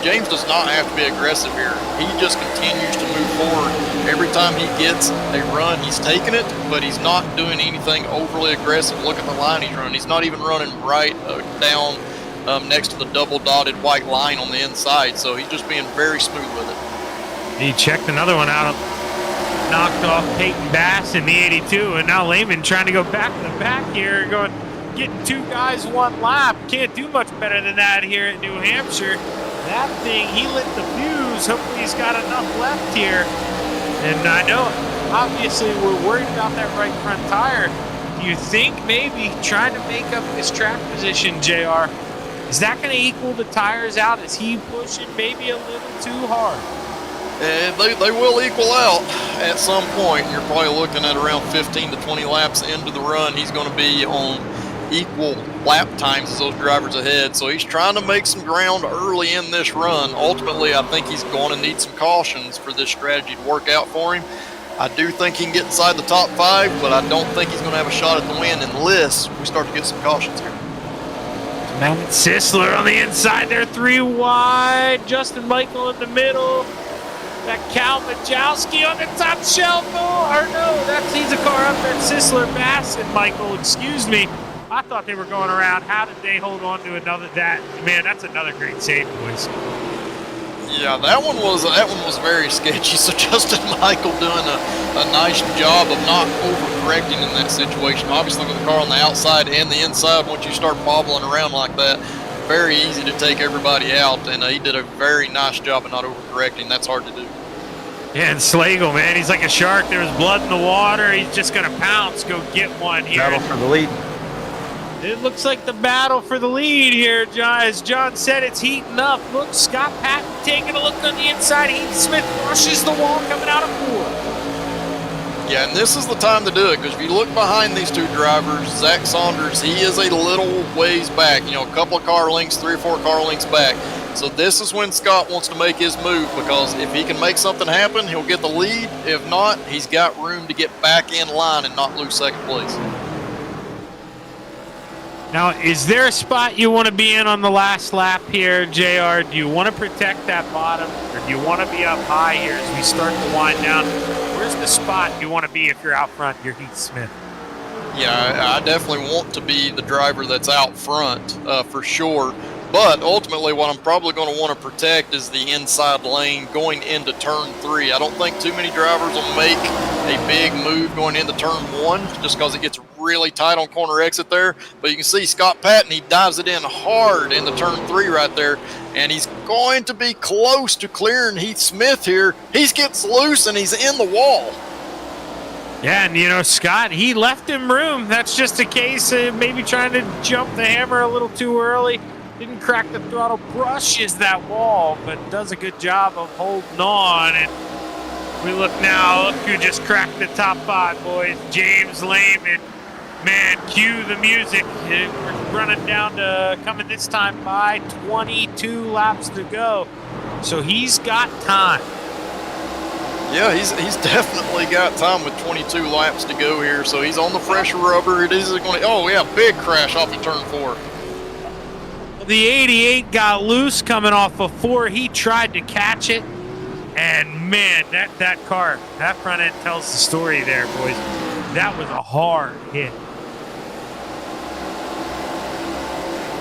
James does not have to be aggressive here. He just continues to move forward. Every time he gets a run, he's taking it, but he's not doing anything overly aggressive. Look at the line he's running. He's not even running right down next to the double dotted white line on the inside. So he's just being very smooth with it. He checked another one out. Knocked off Peyton Bass in the 82, and now Lehman trying to go back to the back here, getting two guys one lap. Can't do much better than that here at New Hampshire. That thing, he lit the fuse. Hopefully he's got enough left here. And I know, obviously, we're worried about that right front tire. Do you think maybe trying to make up this track position, JR, is that going to equal the tires out? Is he pushing maybe a little too hard? And they will equal out at some point. You're probably looking at around 15 to 20 laps into the run. He's going to be on equal lap times as those drivers ahead. So he's trying to make some ground early in this run. Ultimately, I think he's going to need some cautions for this strategy to work out for him. I do think he can get inside the top 5, but I don't think he's going to have a shot at the win unless we start to get some cautions here. Matt Sisler on the inside there, 3 wide. Justin Michael in the middle. That Cal Majowski on the top shelf. He's a car up there. Sisler, Bass, and Michael. Excuse me. I thought they were going around. How did they hold on to man, that's another great save, boys. Yeah, that one was very sketchy. So Justin Michael doing a nice job of not overcorrecting in that situation. Obviously with the car on the outside and the inside, once you start bobbling around like that, very easy to take everybody out, and he did a very nice job of not overcorrecting. That's hard to do. Yeah, and Slagle, man, he's like a shark. There was blood in the water. He's just going to pounce, go get one here. Battle for the lead. It looks like the battle for the lead here, John. As John said, it's heating up. Look, Scott Patton taking a look on the inside. Heath Smith rushes the wall coming out of 4. Yeah, and this is the time to do it, because if you look behind these two drivers, Zach Saunders, he is a little ways back, a couple of car lengths, 3 or 4 car lengths back. So this is when Scott wants to make his move, because if he can make something happen, he'll get the lead. If not, he's got room to get back in line and not lose second place. Now, is there a spot you want to be in on the last lap here, JR? Do you want to protect that bottom, or do you want to be up high here as we start to wind down? Where's the spot you want to be if you're out front, you're Heath Smith? Yeah, I definitely want to be the driver that's out front for sure. But ultimately, what I'm probably going to want to protect is the inside lane going into turn 3. I don't think too many drivers will make a big move going into turn 1 just because it gets really tight on corner exit there. But you can see Scott Patton, he dives it in hard into turn 3 right there. And he's going to be close to clearing Heath Smith here. He gets loose and he's in the wall. Yeah, and Scott, he left him room. That's just a case of maybe trying to jump the hammer a little too early. Didn't crack the throttle, brushes that wall, but does a good job of holding on. And we look now, look who just cracked the top 5, boys. James Lehman. Man, cue the music. We're running down to coming this time by 22 laps to go. So he's got time. Yeah, he's definitely got time with 22 laps to go here. So he's on the fresher rubber. It is going to, big crash off of turn 4. The 88 got loose coming off of 4. He tried to catch it. And man, that car, that front end tells the story there, boys. That was a hard hit.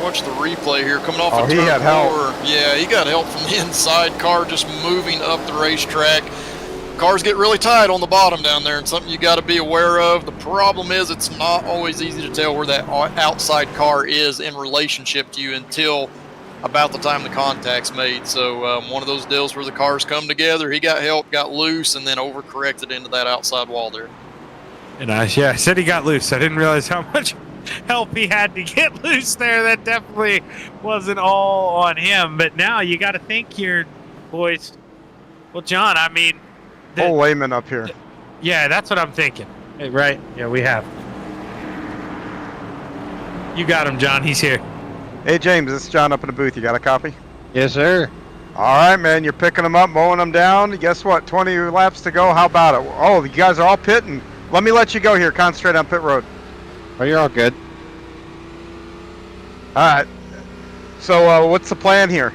Watch the replay here coming off of he turn had 4. help. Yeah, he got help from the inside car just moving up the racetrack. cars get really tight on the bottom down there, and something you got to be aware of. The problem is it's not always easy to tell where that outside car is in relationship to you until about the time the contact's made. So one of those deals where the cars come together, he got help, got loose, and then overcorrected into that outside wall there. And I said he got loose. I didn't realize how much help he had to get loose there. That definitely wasn't all on him. But now you got to think here, boys. Well, John, I mean, Whole layman up here. Yeah, that's what I'm thinking. Hey, right? Yeah, we have. You got him, John. He's here. Hey, James, this is John up in the booth. You got a copy? Yes, sir. All right, man. You're picking them up, mowing them down. Guess what? 20 laps to go. How about it? Oh, you guys are all pitting. Let me let you go here. Concentrate on pit road. Oh, you're all good. All right. So what's the plan here?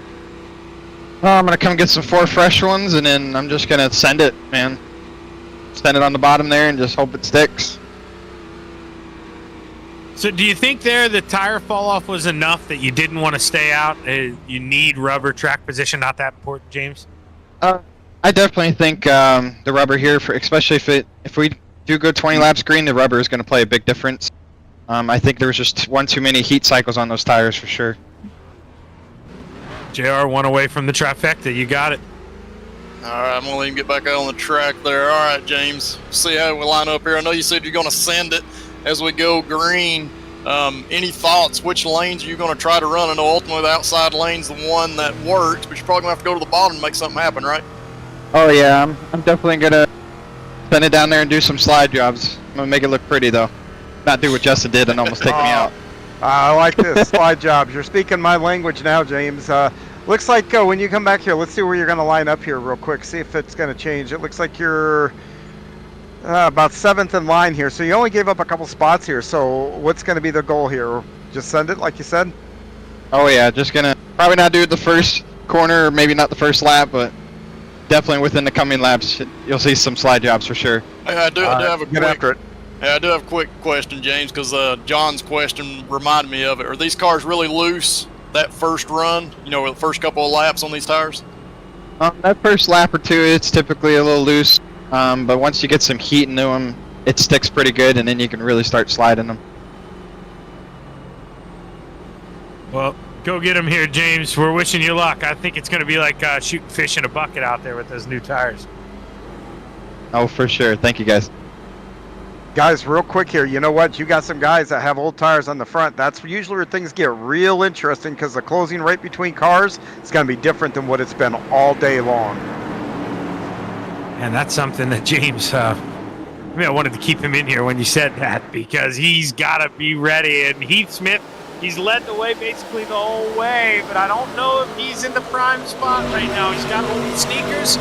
Well, I'm going to come get some 4 fresh ones, and then I'm just going to send it, man. Send it on the bottom there and just hope it sticks. So do you think there the tire fall off was enough that you didn't want to stay out? You need rubber track position, not that important, James? I definitely think the rubber here, especially if we do go 20 laps green, the rubber is going to play a big difference. I think there was just one too many heat cycles on those tires for sure. JR, one away from the trifecta. You got it. All right, I'm going to let him get back out on the track there. All right, James, see how we line up here. I know you said you're going to send it as we go green. Any thoughts? Which lanes are you going to try to run? I know ultimately the outside lane's the one that works, but you're probably going to have to go to the bottom to make something happen, right? Oh, yeah, I'm definitely going to send it down there and do some slide jobs. I'm going to make it look pretty, though. Not do what Justin did and almost take me out. I like this. Slide jobs. You're speaking my language now, James. Looks like when you come back here, let's see where you're going to line up here real quick. See if it's going to change. It looks like you're about 7th in line here. So you only gave up a couple spots here. So what's going to be the goal here? Just send it like you said? Oh, yeah. Just going to probably not do it the first corner, or maybe not the first lap, but definitely within the coming laps, you'll see some slide jobs for sure. Hey, I do have a Get quick... after it. Yeah, I do have a quick question, James, because John's question reminded me of it. Are these cars really loose that first run, the first couple of laps on these tires? That first lap or two, it's typically a little loose, but once you get some heat into them, it sticks pretty good, and then you can really start sliding them. Well, go get him here, James. We're wishing you luck. I think it's going to be like shooting fish in a bucket out there with those new tires. Oh, for sure. Thank you, guys. Guys, real quick here, you know what? You got some guys that have old tires on the front. That's usually where things get real interesting because the closing rate between cars is going to be different than what it's been all day long. And that's something that James, I wanted to keep him in here when you said that because he's got to be ready. And Heath Smith, he's led the way basically the whole way, but I don't know if he's in the prime spot right now. He's got old sneakers.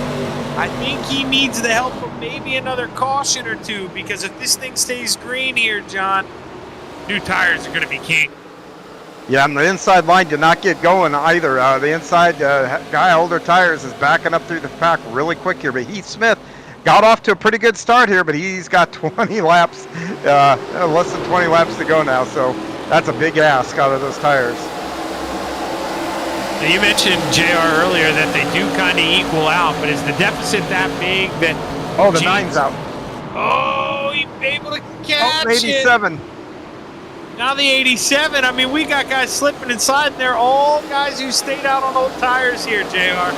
I think he needs the help of maybe another caution or two because if this thing stays green here, John, new tires are going to be king. Yeah, and the inside line did not get going either. The inside guy, older tires, is backing up through the pack really quick here. But Heath Smith got off to a pretty good start here, but he's got 20 laps, less than 20 laps to go now. So that's a big ask out of those tires. Now you mentioned, JR, earlier that they do kind of equal out, but is the deficit that big that... Oh, the 9's out. Oh, he's able to catch 87. it. Now the 87. I mean, we got guys slipping inside, and they're all guys who stayed out on old tires here, JR.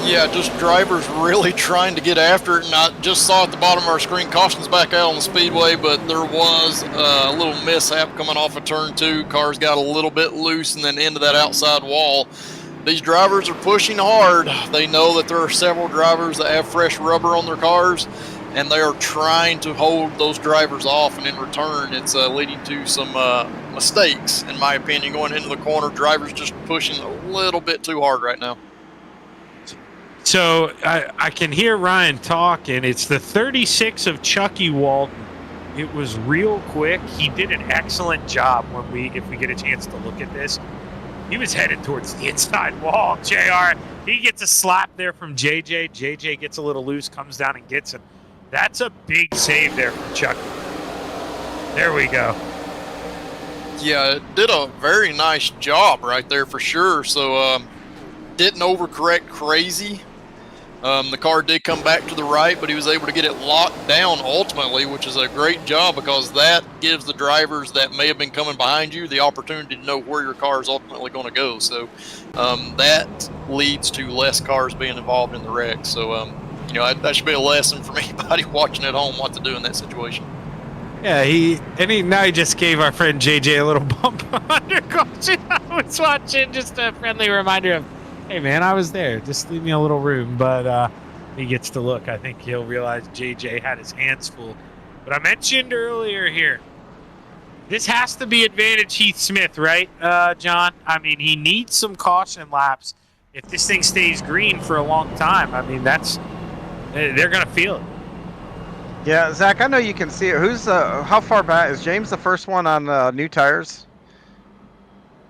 Yeah, just drivers really trying to get after it. And I just saw at the bottom of our screen, caution's back out on the Speedway, but there was a little mishap coming off of turn 2. Cars got a little bit loose and then into that outside wall. These drivers are pushing hard. They know that there are several drivers that have fresh rubber on their cars, and they are trying to hold those drivers off, and in return, it's leading to some mistakes, in my opinion, going into the corner. Drivers just pushing a little bit too hard right now. So I can hear Ryan talk, and it's the 36 of Chucky Walton. It was real quick. He did an excellent job if we get a chance to look at this. He was headed towards the inside wall. JR, he gets a slap there from JJ. JJ gets a little loose, comes down and gets him. That's a big save there from Chucky. There we go. Yeah, it did a very nice job right there for sure. So didn't overcorrect crazy. The car did come back to the right, but he was able to get it locked down ultimately, which is a great job because that gives the drivers that may have been coming behind you the opportunity to know where your car is ultimately going to go. So that leads to less cars being involved in the wreck. So, that should be a lesson for anybody watching at home what to do in that situation. Yeah, now he just gave our friend JJ a little bump under caution. I was watching, just a friendly reminder of, hey man, I was there. Just leave me a little room. But he gets to look. I think he'll realize JJ had his hands full. But I mentioned earlier here, this has to be advantage Heath Smith, right, John? I mean, he needs some caution laps if this thing stays green for a long time. I mean, they're going to feel it. Yeah, Zach, I know you can see it. How far back? Is James the first one on new tires?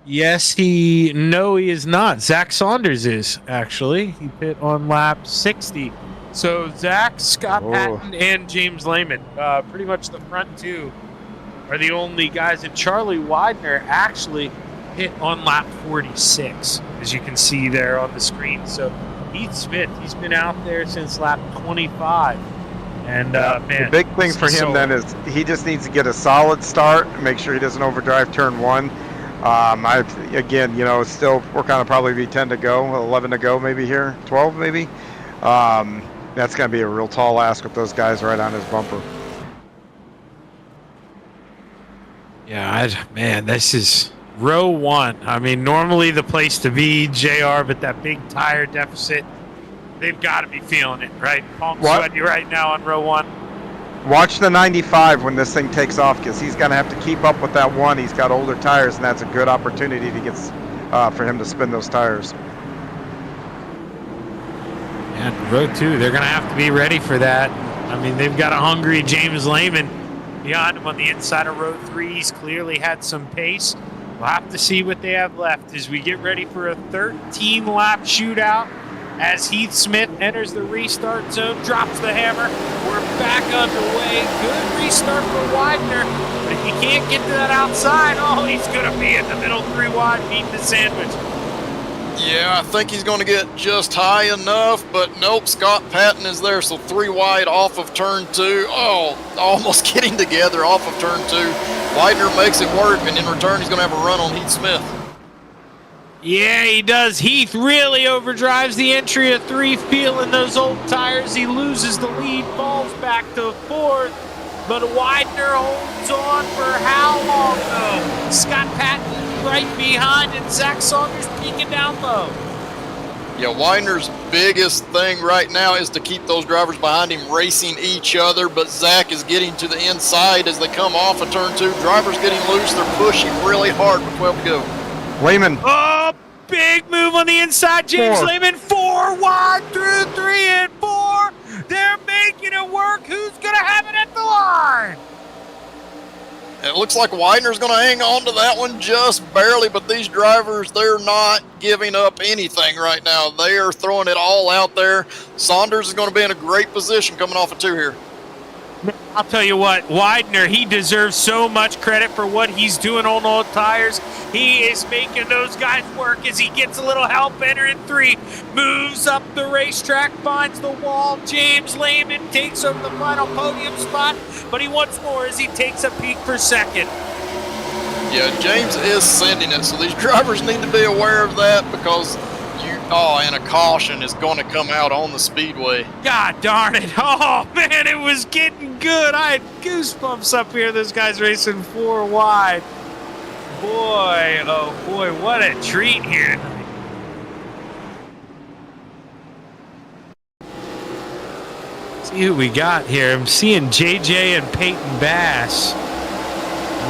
Yes, he is not. Zach Saunders is, actually. He pit on lap 60. So Zach, Scott Patton, and James Lehman, pretty much the front two, are the only guys. And Charlie Widener actually hit on lap 46, as you can see there on the screen. So Heath Smith, he's been out there since lap 25. And man, the big thing for him then is he just needs to get a solid start, make sure he doesn't overdrive turn one. Still we're kind of probably be 10 to go, 11 to go maybe here, 12 maybe. That's going to be a real tall ask with those guys right on his bumper. Yeah, man, this is row one. I mean, normally the place to be, JR, but that big tire deficit, they've got to be feeling it, right? Palm sweaty right now on row one. Watch the 95 when this thing takes off, because he's going to have to keep up with that one. He's got older tires, and that's a good opportunity to get for him to spin those tires. And row two, they're going to have to be ready for that. I mean, they've got a hungry James Lehman behind him on the inside of row three. He's clearly had some pace. We'll have to see what they have left as we get ready for a 13-lap shootout. As Heath Smith enters the restart zone, drops the hammer. We're back underway. Good restart for Widener. But if he can't get to that outside, he's going to be in the middle 3 wide, beating the sandwich. Yeah, I think he's going to get just high enough, but nope, Scott Patton is there, so 3 wide off of turn 2. Almost getting together off of turn 2. Widener makes it work, and in return, he's going to have a run on Heath Smith. Yeah, he does. Heath really overdrives the entry of 3, feeling those old tires. He loses the lead, falls back to 4th, but Widener holds on for how long, though? Scott Patton right behind, and Zach Saunders peeking down low. Yeah, Widener's biggest thing right now is to keep those drivers behind him racing each other, but Zach is getting to the inside as they come off of turn 2. Drivers getting loose. They're pushing really hard with 12 to go. Lehman. Oh, big move on the inside. James Lehman, 4 wide through 3 and 4. They're making it work. Who's going to have it at the line? It looks like Widener's going to hang on to that one just barely, but these drivers, they're not giving up anything right now. They are throwing it all out there. Saunders is going to be in a great position coming off of 2 here. I'll tell you what, Widener, he deserves so much credit for what he's doing on old tires. He is making those guys work as he gets a little help entering 3. Moves up the racetrack, finds the wall. James Lehman takes over the final podium spot, but he wants more as he takes a peek for 2nd. Yeah, James is sending it, so these drivers need to be aware of that because and a caution is going to come out on the Speedway. God darn it. Oh, man, it was getting good. I had goosebumps up here. Those guys racing 4 wide. Boy, oh boy, what a treat here. See who we got here. I'm seeing JJ and Peyton Bass.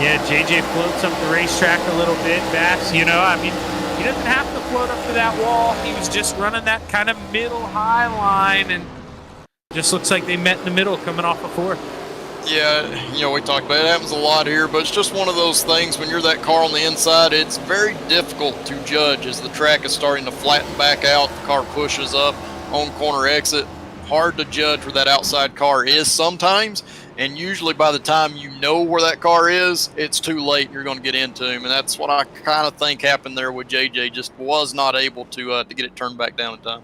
Yeah, JJ floats up the racetrack a little bit. Bass, he doesn't have to float up to that wall. He was just running that kind of middle-high line, and just looks like they met in the middle coming off of 4th. Yeah, we talked about it. It happens a lot here, but it's just one of those things when you're that car on the inside, it's very difficult to judge as the track is starting to flatten back out. The car pushes up on corner exit. Hard to judge where that outside car is sometimes, and usually by the time you know where that car is, it's too late. You're going to get into him, and that's what I kind of think happened there with JJ. Just was not able to get it turned back down in time.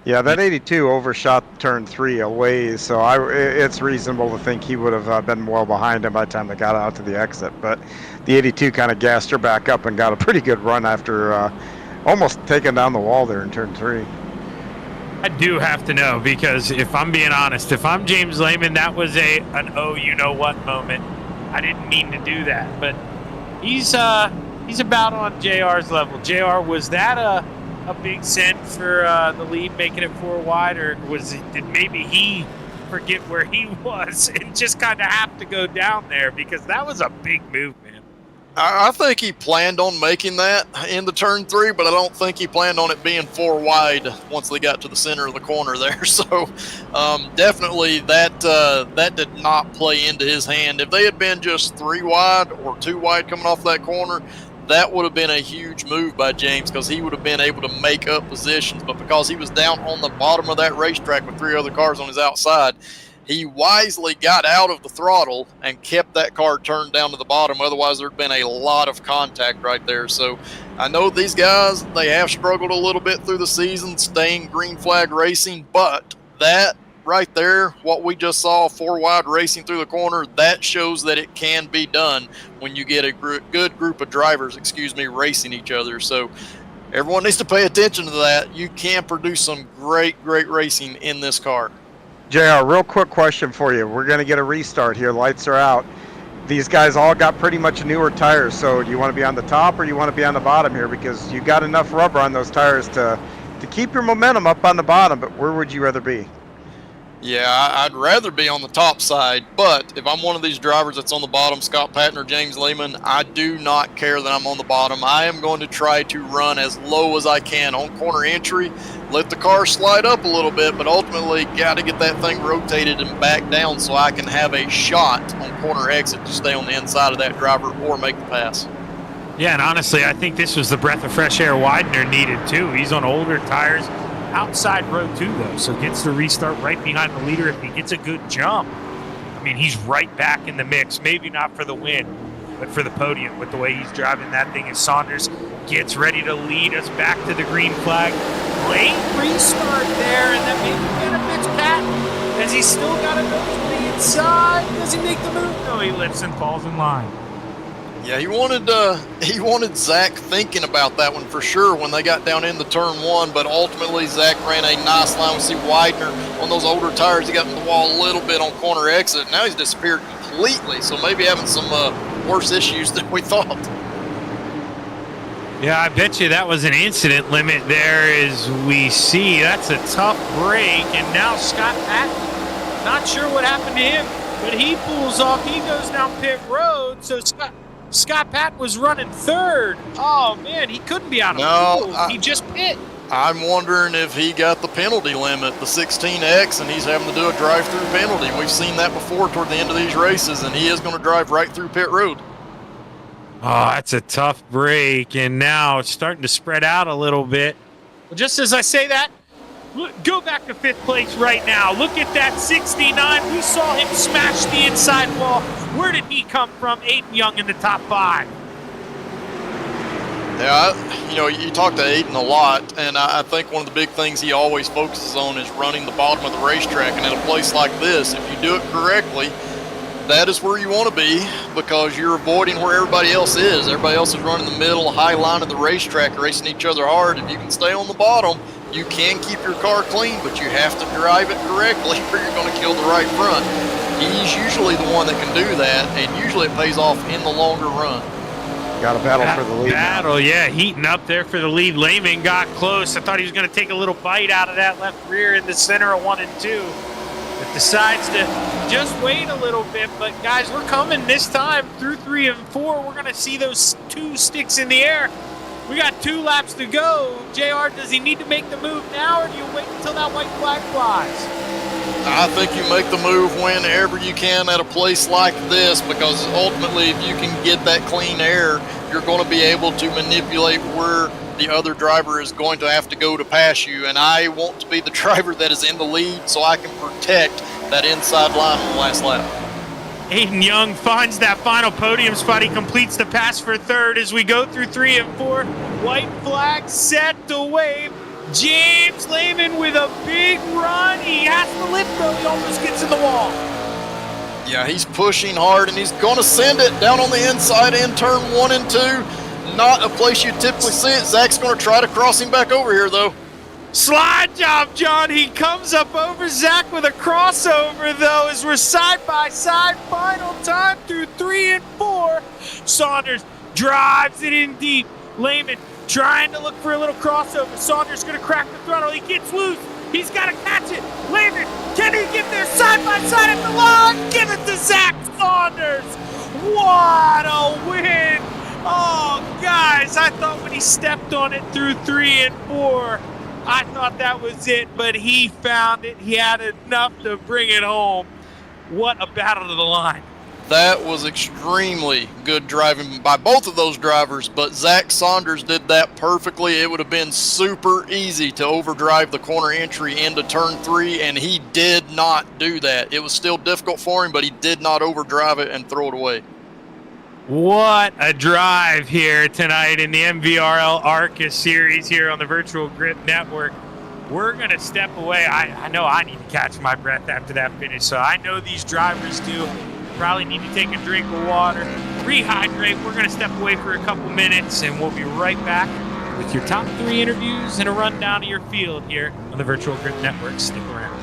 Yeah, that 82 overshot turn 3 a ways, so it's reasonable to think he would have been well behind him by the time they got out to the exit. But the 82 kind of gassed her back up and got a pretty good run after almost taking down the wall there in turn 3. I do have to know, because if I'm being honest, if I'm James Lehman, that was an oh you know what moment. I didn't mean to do that, but he's about on JR's level. JR, was that a big send for the lead, making it 4 wide, or did maybe he forget where he was and just kind of have to go down there, because that was a big move, man. I think he planned on making that in the turn 3, but I don't think he planned on it being 4 wide once they got to the center of the corner there. So definitely that did not play into his hand. If they had been just 3 wide or 2 wide coming off that corner, that would have been a huge move by James, because he would have been able to make up positions. But because he was down on the bottom of that racetrack with 3 other cars on his outside, he wisely got out of the throttle and kept that car turned down to the bottom. Otherwise, there'd been a lot of contact right there. So I know these guys, they have struggled a little bit through the season staying green flag racing, but that right there, what we just saw, 4 wide racing through the corner, that shows that it can be done when you get a good group of drivers, racing each other. So everyone needs to pay attention to that. You can produce some great racing in this car. JR, real quick question for you. We're going to get a restart here. Lights are out. These guys all got pretty much newer tires, so do you want to be on the top or do you want to be on the bottom here? Because you got enough rubber on those tires to keep your momentum up on the bottom, but where would you rather be? Yeah, I'd rather be on the top side, but if I'm one of these drivers that's on the bottom, Scott Patton or James Lehman, I do not care that I'm on the bottom. I am going to try to run as low as I can on corner entry, let the car slide up a little bit, but ultimately got to get that thing rotated and back down so I can have a shot on corner exit to stay on the inside of that driver or make the pass. Yeah, and honestly, I think this was the breath of fresh air Widener needed too. He's on older tires. Outside row 2 though, so gets the restart right behind the leader if he gets a good jump. I mean, he's right back in the mix, maybe not for the win, but for the podium with the way he's driving that thing as Saunders gets ready to lead us back to the green flag. Late restart there, and then maybe get a Mitch Patton as he's still got to go to the inside. Does he make the move? No, he lifts and falls in line. Yeah, he wanted Zach thinking about that one for sure when they got down into turn 1, but ultimately Zach ran a nice line. We see Widener on those older tires. He got in the wall a little bit on corner exit. Now he's disappeared completely, so maybe having some worse issues than we thought. Yeah, I bet you that was an incident limit there as we see. That's a tough break, and now Scott Patton, not sure what happened to him, but he pulls off. He goes down pit road, so Scott Patton was running 3rd. Oh, man, he couldn't be out of field. He just pit. I'm wondering if he got the penalty limit, the 16X, and he's having to do a drive-through penalty. We've seen that before toward the end of these races, and he is going to drive right through pit road. Oh, that's a tough break, and now it's starting to spread out a little bit. Well, just as I say that, go back to 5th place right now. Look at that 69. We saw him smash the inside wall. Where did he come from? Aiden Young in the top 5. Yeah, you talk to Aiden a lot, and I think one of the big things he always focuses on is running the bottom of the racetrack. And at a place like this, if you do it correctly, that is where you want to be, because you're avoiding where everybody else is. Everybody else is running the middle, high line of the racetrack, racing each other hard. If you can stay on the bottom, you can keep your car clean, but you have to drive it correctly or you're going to kill the right front. He's usually the one that can do that, and usually it pays off in the longer run. Got a battle for the lead. Yeah, heating up there for the lead. Lehman got close. I thought he was going to take a little bite out of that left rear in the center of 1 and 2. But decides to just wait a little bit. But guys, we're coming this time through 3 and 4. We're going to see those 2 sticks in the air. We got 2 laps to go. JR, does he need to make the move now, or do you wait until that white flag flies? I think you make the move whenever you can at a place like this, because ultimately if you can get that clean air, you're going to be able to manipulate where the other driver is going to have to go to pass you. And I want to be the driver that is in the lead so I can protect that inside line on the last lap. Aiden Young finds that final podium spot. He completes the pass for 3rd as we go through 3 and 4. White flag set to wave. James Lehman with a big run. He has to lift though. He almost gets in the wall. Yeah, he's pushing hard, and he's going to send it down on the inside in turn 1 and 2. Not a place you typically see it. Zach's going to try to cross him back over here, though. Slide job, John. He comes up over Zach with a crossover, though, as we're side by side. Final time through 3 and 4. Saunders drives it in deep. Lehman trying to look for a little crossover. Saunders going to crack the throttle. He gets loose. He's got to catch it. Lehman, can he get there side by side at the line? Give it to Zach Saunders. What a win. Oh, guys, I thought when he stepped on it through 3 and 4, I thought that was it, but he found it. He had enough to bring it home. What a battle to the line. That was extremely good driving by both of those drivers, but Zach Saunders did that perfectly. It would have been super easy to overdrive the corner entry into turn 3, and he did not do that. It was still difficult for him, but he did not overdrive it and throw it away. What a drive here tonight in the MVRL ARCA series here on the Virtual Grip Network. We're going to step away. I know I need to catch my breath after that finish, so I know these drivers do. Probably need to take a drink of water, rehydrate. We're going to step away for a couple minutes, and we'll be right back with your top 3 interviews and a rundown of your field here on the Virtual Grip Network. Stick around.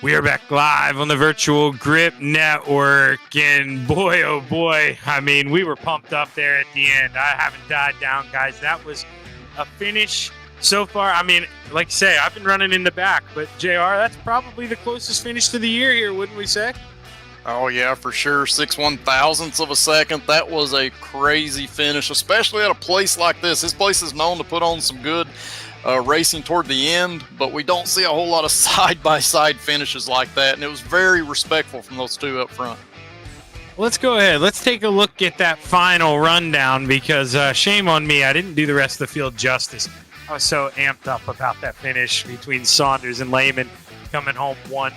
We are back live on the Virtual Grip Network, and boy, oh boy, I mean, we were pumped up there at the end. I haven't died down, guys. That was a finish so far. I mean, like I say, I've been running in the back, but JR, that's probably the closest finish to the year here, wouldn't we say? Oh, yeah, for sure. 6/1000ths of a second. That was a crazy finish, especially at a place like this. This place is known to put on some good racing toward the end, but we don't see a whole lot of side-by-side finishes like that, and it was very respectful from those two up front. Let's go ahead. Let's take a look at that final rundown, because shame on me, I didn't do the rest of the field justice. I was so amped up about that finish between Saunders and Lehman coming home 1-2.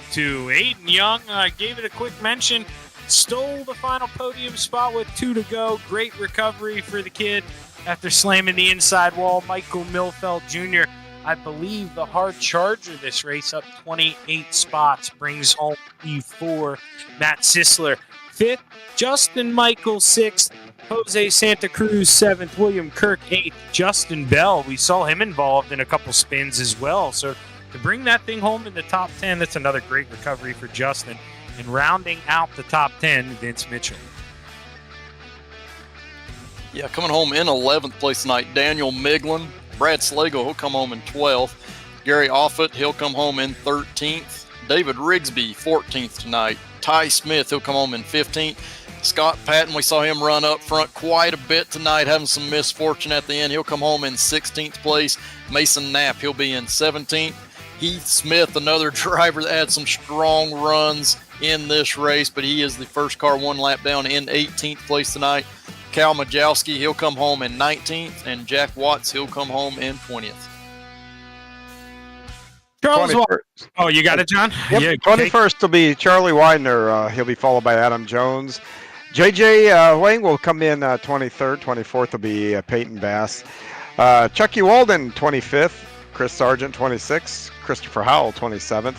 Aiden Young gave it a quick mention, stole the final podium spot with 2 to go. Great recovery for the kid after slamming the inside wall. Michael Milfeld Jr., I believe the hard charger this race, up 28 spots, brings home P4. Matt Sisler 5th, Justin Michael 6th, Jose Santa Cruz 7th, William Kirk 8th, Justin Bell, we saw him involved in a couple spins as well. So to bring that thing home in the top 10, that's another great recovery for Justin. And rounding out the top 10, Vince Mitchell. Yeah, coming home in 11th place tonight, Daniel Miglin. Brad Slagle, he'll come home in 12th. Gary Offutt, he'll come home in 13th. David Rigsby, 14th tonight. Ty Smith, he'll come home in 15th. Scott Patton, we saw him run up front quite a bit tonight, having some misfortune at the end. He'll come home in 16th place. Mason Knapp, he'll be in 17th. Heath Smith, another driver that had some strong runs in this race, but he is the first car one lap down in 18th place tonight. Cal Majowski, he'll come home in 19th, and Jack Watts, he'll come home in 20th. Charles, oh, you got it, John? Yep. Yeah, 21st will be Charlie Widener. He'll be followed by Adam Jones. JJ Wang will come in 23rd. 24th will be Peyton Bass. Chucky Walden, 25th. Chris Sargent, 26th. Christopher Howell, 27th.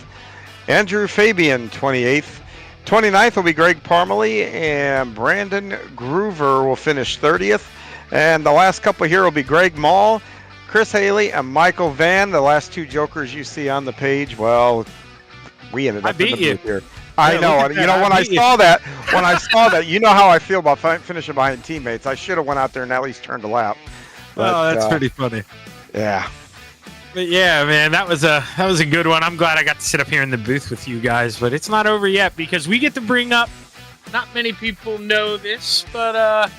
Andrew Fabian, 28th. 29th will be Greg Parmalee, and Brandon Groover will finish 30th. And the last couple here will be Greg Mall, Chris Haley, and Michael Van. The last 2 jokers you see on the page, well, we ended up in the booth here. I know. You know, when I saw that, you know how I feel about finishing behind teammates. I should have went out there and at least turned a lap. But, oh, that's pretty funny. Yeah. But yeah, man, that was a good one. I'm glad I got to sit up here in the booth with you guys, but it's not over yet, because we get to bring up, not many people know this, but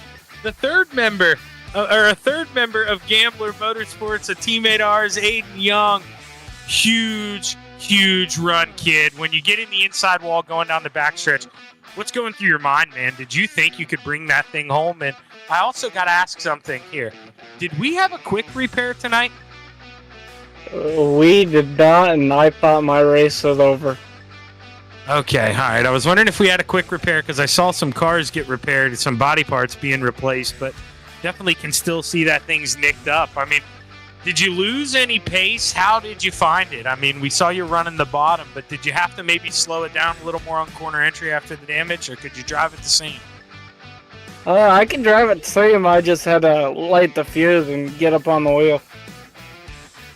the third member of Gambler Motorsports, a teammate of ours, Aiden Young. Huge run, kid. When you get in the inside wall going down the backstretch, what's going through your mind, man? Did you think you could bring that thing home? And I also got to ask something here. Did we have a quick repair tonight? We did not, and I thought my race was over. Okay, all right. I was wondering if we had a quick repair, because I saw some cars get repaired, some body parts being replaced, but definitely can still see that thing's nicked up. I mean, did you lose any pace? How did you find it? I mean, we saw you running the bottom, but did you have to maybe slow it down a little more on corner entry after the damage, or could you drive it the same? I can drive it the same. I just had to light the fuse and get up on the wheel.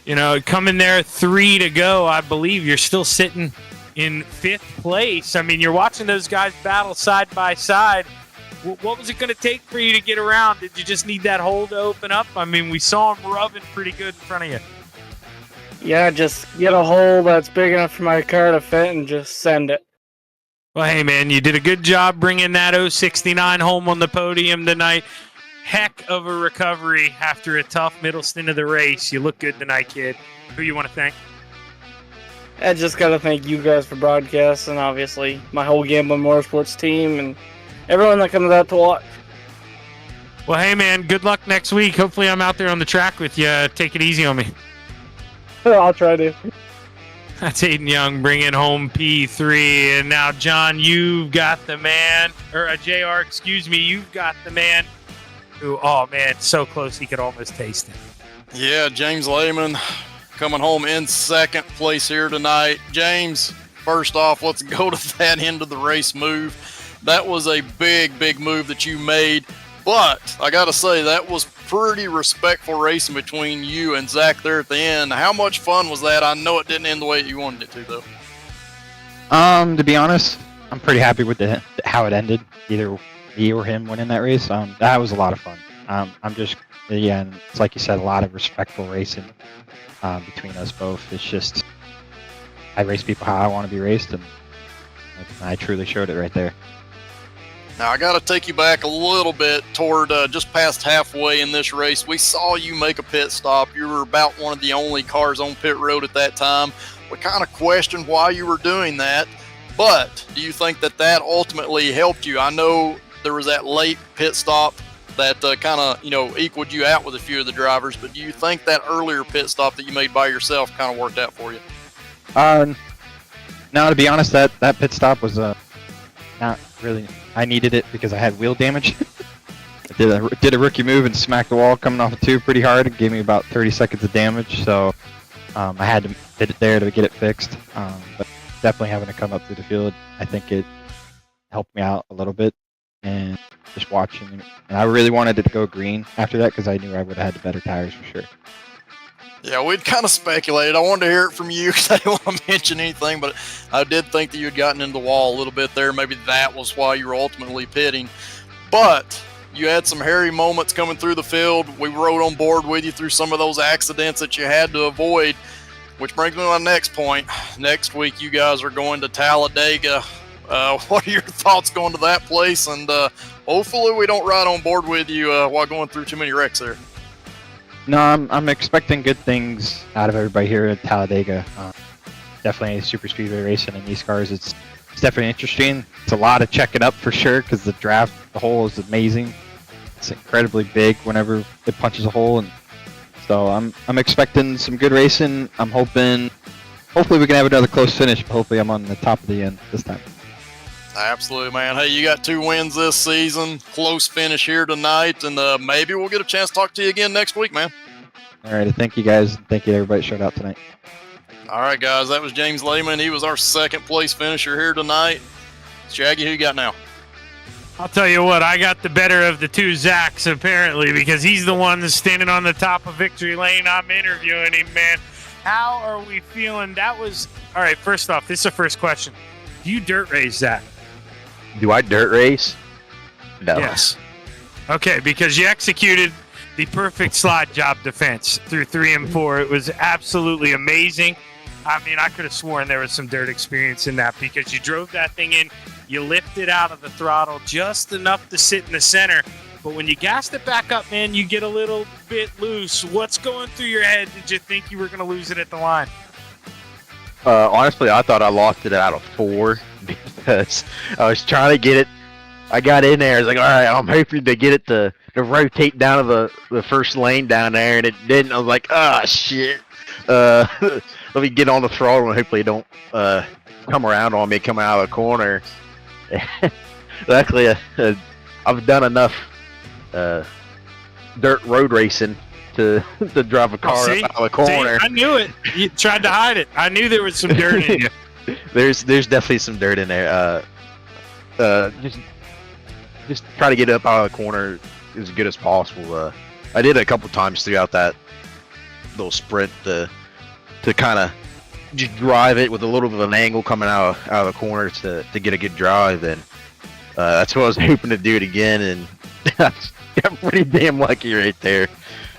You know, coming there 3 to go, I believe you're still sitting in 5th place. I mean, you're watching those guys battle side by side. What was it going to take for you to get around? Did you just need that hole to open up? I mean, we saw him rubbing pretty good in front of you. Yeah, just get a hole that's big enough for my car to fit and just send it. Well, hey, man, you did a good job bringing that 069 home on the podium tonight. Heck of a recovery after a tough middle stint of the race. You look good tonight, kid. Who you want to thank? I just got to thank you guys for broadcasting, obviously, my whole Gambling Motorsports team, and everyone that comes out to watch. Well, hey, man, good luck next week. Hopefully I'm out there on the track with you. Take it easy on me. I'll try to. That's Aiden Young bringing home P3. And now, John, you've got the man, or JR, excuse me, you've got the man who, oh, man, so close he could almost taste it. Yeah, James Lehman coming home in 2nd place here tonight. James, first off, let's go to that end of the race move. That was a big move that you made. But I got to say, that was pretty respectful racing between you and Zach there at the end. How much fun was that? I know it didn't end the way you wanted it to, though. To be honest, I'm pretty happy with how it ended. Either me or him winning that race. That was a lot of fun. I'm just, again, it's like you said, a lot of respectful racing between us both. It's just, I race people how I want to be raced, and I truly showed it right there. Now, I got to take you back a little bit toward just past halfway in this race. We saw you make a pit stop. You were about one of the only cars on pit road at that time. We kind of questioned why you were doing that, but do you think that ultimately helped you? I know there was that late pit stop that kind of, equaled you out with a few of the drivers, but do you think that earlier pit stop that you made by yourself kind of worked out for you? No, to be honest, that pit stop was not really. I needed it because I had wheel damage. I did a rookie move and smacked the wall coming off of 2 pretty hard. It gave me about 30 seconds of damage, so I had to hit it there to get it fixed. But definitely having to come up through the field, I think it helped me out a little bit. And just watching, and I really wanted it to go green after that because I knew I would have had the better tires for sure. Yeah, we'd kind of speculated. I wanted to hear it from you because I didn't want to mention anything, but I did think that you had gotten into the wall a little bit there. Maybe that was why you were ultimately pitting. But you had some hairy moments coming through the field. We rode on board with you through some of those accidents that you had to avoid, which brings me to my next point. Next week, you guys are going to Talladega. What are your thoughts going to that place? And hopefully we don't ride on board with you while going through too many wrecks there. No, I'm expecting good things out of everybody here at Talladega. Definitely super speedway racing in these cars. It's definitely interesting. It's a lot of checking up for sure because the hole is amazing. It's incredibly big whenever it punches a hole, and so I'm expecting some good racing. I'm hopefully we can have another close finish. But hopefully I'm on the top of the end this time. Absolutely, man. Hey, you got 2 wins this season. Close finish here tonight, and maybe we'll get a chance to talk to you again next week, man. All right, thank you guys. Thank you to everybody that showed out tonight. All right, guys, that was James Lehman. He was our 2nd place finisher here tonight. Shaggy, who you got now? I'll tell you what, I got the better of the 2 Zachs, apparently, because he's the one that's standing on the top of victory lane. I'm interviewing him, man. How are we feeling? All right, first off, this is the first question. Do you dirt race, Zach? Do I dirt race? No. Yes. Okay, because you executed the perfect slide job defense through 3 and 4. It was absolutely amazing. I mean, I could have sworn there was some dirt experience in that because you drove that thing in, you lifted out of the throttle just enough to sit in the center. But when you gassed it back up, man, you get a little bit loose. What's going through your head? Did you think you were going to lose it at the line? Honestly, I thought I lost it out of 4 because I was trying to get it. I got in there. I was like, all right, I'm hoping to get it to rotate down to the first lane down there, and it didn't. I was like, oh, shit. Let me get on the throttle and hopefully it don't come around on me coming out of the corner. Luckily, I've done enough dirt road racing to drive a car up out of the corner. I knew it. You tried to hide it. I knew there was some dirt in you. There's definitely some dirt in there. Just try to get up out of the corner as good as possible. I did it a couple times throughout that little sprint to kind of just drive it with a little bit of an angle coming out of the corner to get a good drive, and that's what I was hoping to do it again, and I got pretty damn lucky right there.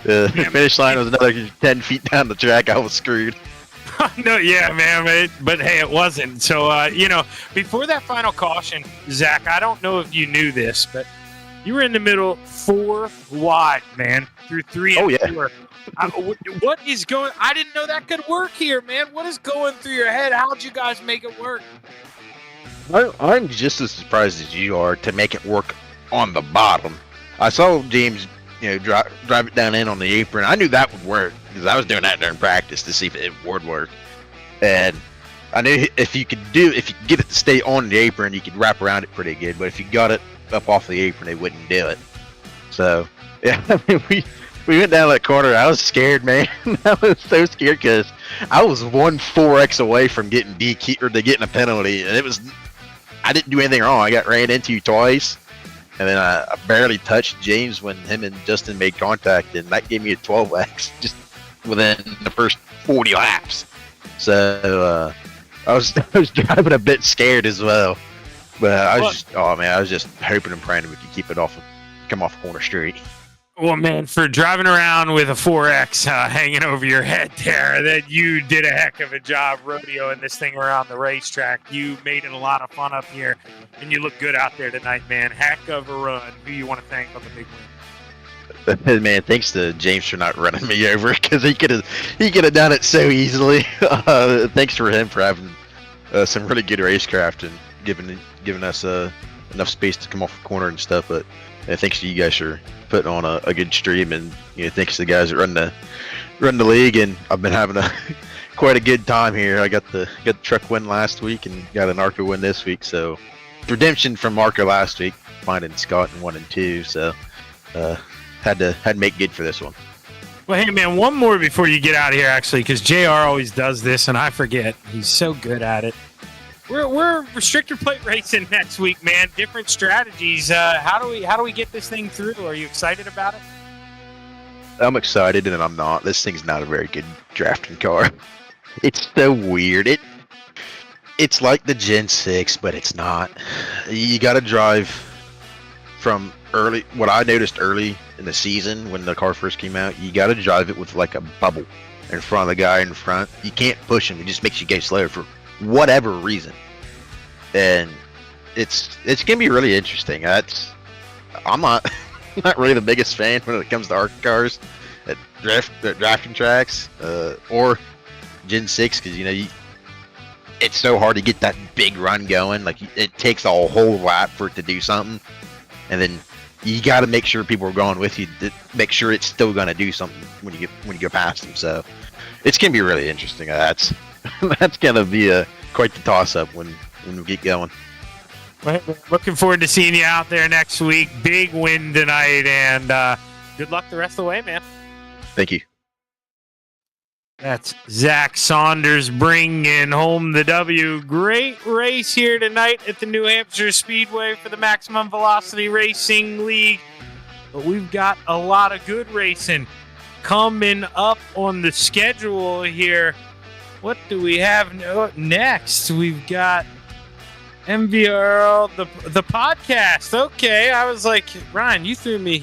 The finish line was another 10 feet down the track. I was screwed. No, yeah, man, but hey, it wasn't. So, before that final caution, Zach, I don't know if you knew this, but you were in the middle 4 wide, man, through 3 and 4. What is going? I didn't know that could work here, man. What is going through your head? How'd you guys make it work? I'm just as surprised as you are to make it work on the bottom. I saw James, drive it down in on the apron. I knew that would work because I was doing that during practice to see if it would work. And I knew if you could get it to stay on the apron, you could wrap around it pretty good. But if you got it up off the apron, it wouldn't do it. So yeah, I mean, we went down that corner. I was scared, man. I was so scared because I was 1-4X away from getting getting a penalty, and I didn't do anything wrong. I got ran into twice, and then I barely touched James when him and Justin made contact, and that gave me a 12X just within the first 40 laps. So I was driving a bit scared as well, but I was just hoping and praying we could keep it come off corner street. Well, man, for driving around with a 4X hanging over your head there, that you did a heck of a job rodeoing this thing around the racetrack. You made it a lot of fun up here, and you look good out there tonight, man. Heck of a run. Who you want to thank on the big win? Man, thanks to James for not running me over, because he could have done it so easily. Thanks for him for having some really good racecraft and giving us enough space to come off the corner and stuff. But thanks to you guys for putting on a good stream, and thanks to the guys that run the league. And I've been having quite a good time here. I got the truck win last week and got an ARCA win this week. So redemption from ARCA last week, finding Scott in 1 and 2. So had to make good for this one. Well, hey, man, one more before you get out of here, actually, because JR always does this, and I forget. He's so good at it. We're restrictor plate racing next week, man. Different strategies. How do we get this thing through? Are you excited about it? I'm excited, and I'm not. This thing's not a very good drafting car. It's so weird. It's like the Gen 6, but it's not. You got to drive from early. What I noticed early in the season when the car first came out, you got to drive it with like a bubble in front of the guy in front. You can't push him. It just makes you go slower for whatever reason. And it's gonna be really interesting. I'm not really the biggest fan when it comes to ARCA cars at drafting tracks or Gen 6, because it's so hard to get that big run going. Like, it takes a whole lap for it to do something, and then you got to make sure people are going with you to make sure it's still going to do something when you go past them. So it's gonna be really interesting. That's gonna be quite the toss-up when we get going. Well, looking forward to seeing you out there next week. Big win tonight, and good luck the rest of the way, man. Thank you. That's Zach Saunders bringing home the W. Great race here tonight at the New Hampshire Speedway for the Maximum Velocity Racing League. But we've got a lot of good racing coming up on the schedule here. What do we have next? We've got MVRL, the podcast. Okay, I was like, Ryan, you threw me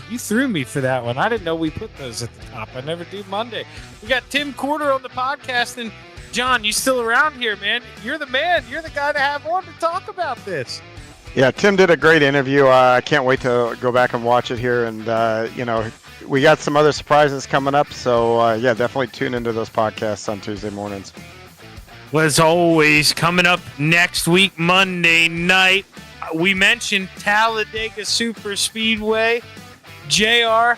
for that one. I didn't know we put those at the top. I never do Monday. We got Tim Corder on the podcast, and John, you still around here, man? You're the man. You're the guy to have on to talk about this. Yeah, Tim did a great interview. I can't wait to go back and watch it here, and we got some other surprises coming up. So yeah, definitely tune into those podcasts on Tuesday mornings. Well, as always, coming up next week, Monday night, we mentioned Talladega Super Speedway. JR,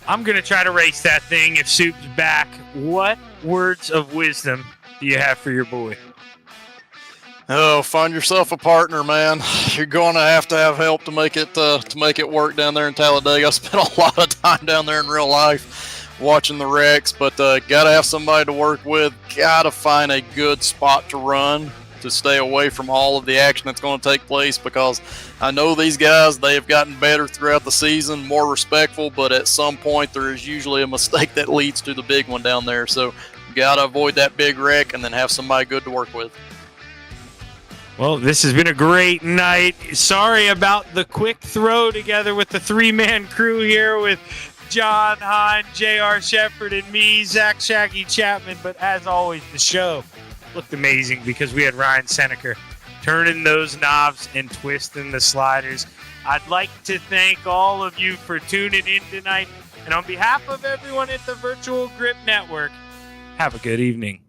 I'm going to try to race that thing if Soup's back. What words of wisdom do you have for your boy? Oh, find yourself a partner, man. You're going to have help to make it work down there in Talladega. I spent a lot of time down there in real life watching the wrecks, but gotta have somebody to work with. Gotta find a good spot to run to stay away from all of the action that's going to take place, because I know these guys, they have gotten better throughout the season, more respectful, but at some point there is usually a mistake that leads to the big one down there. So gotta avoid that big wreck and then have somebody good to work with. Well, this has been a great night. Sorry about the quick throw together with the three-man crew here with John Hine, J.R. Shepard, and me, Zach Shaggy Chapman. But as always, the show looked amazing because we had Ryan Seneker turning those knobs and twisting the sliders. I'd like to thank all of you for tuning in tonight. And on behalf of everyone at the Virtual Grip Network, have a good evening.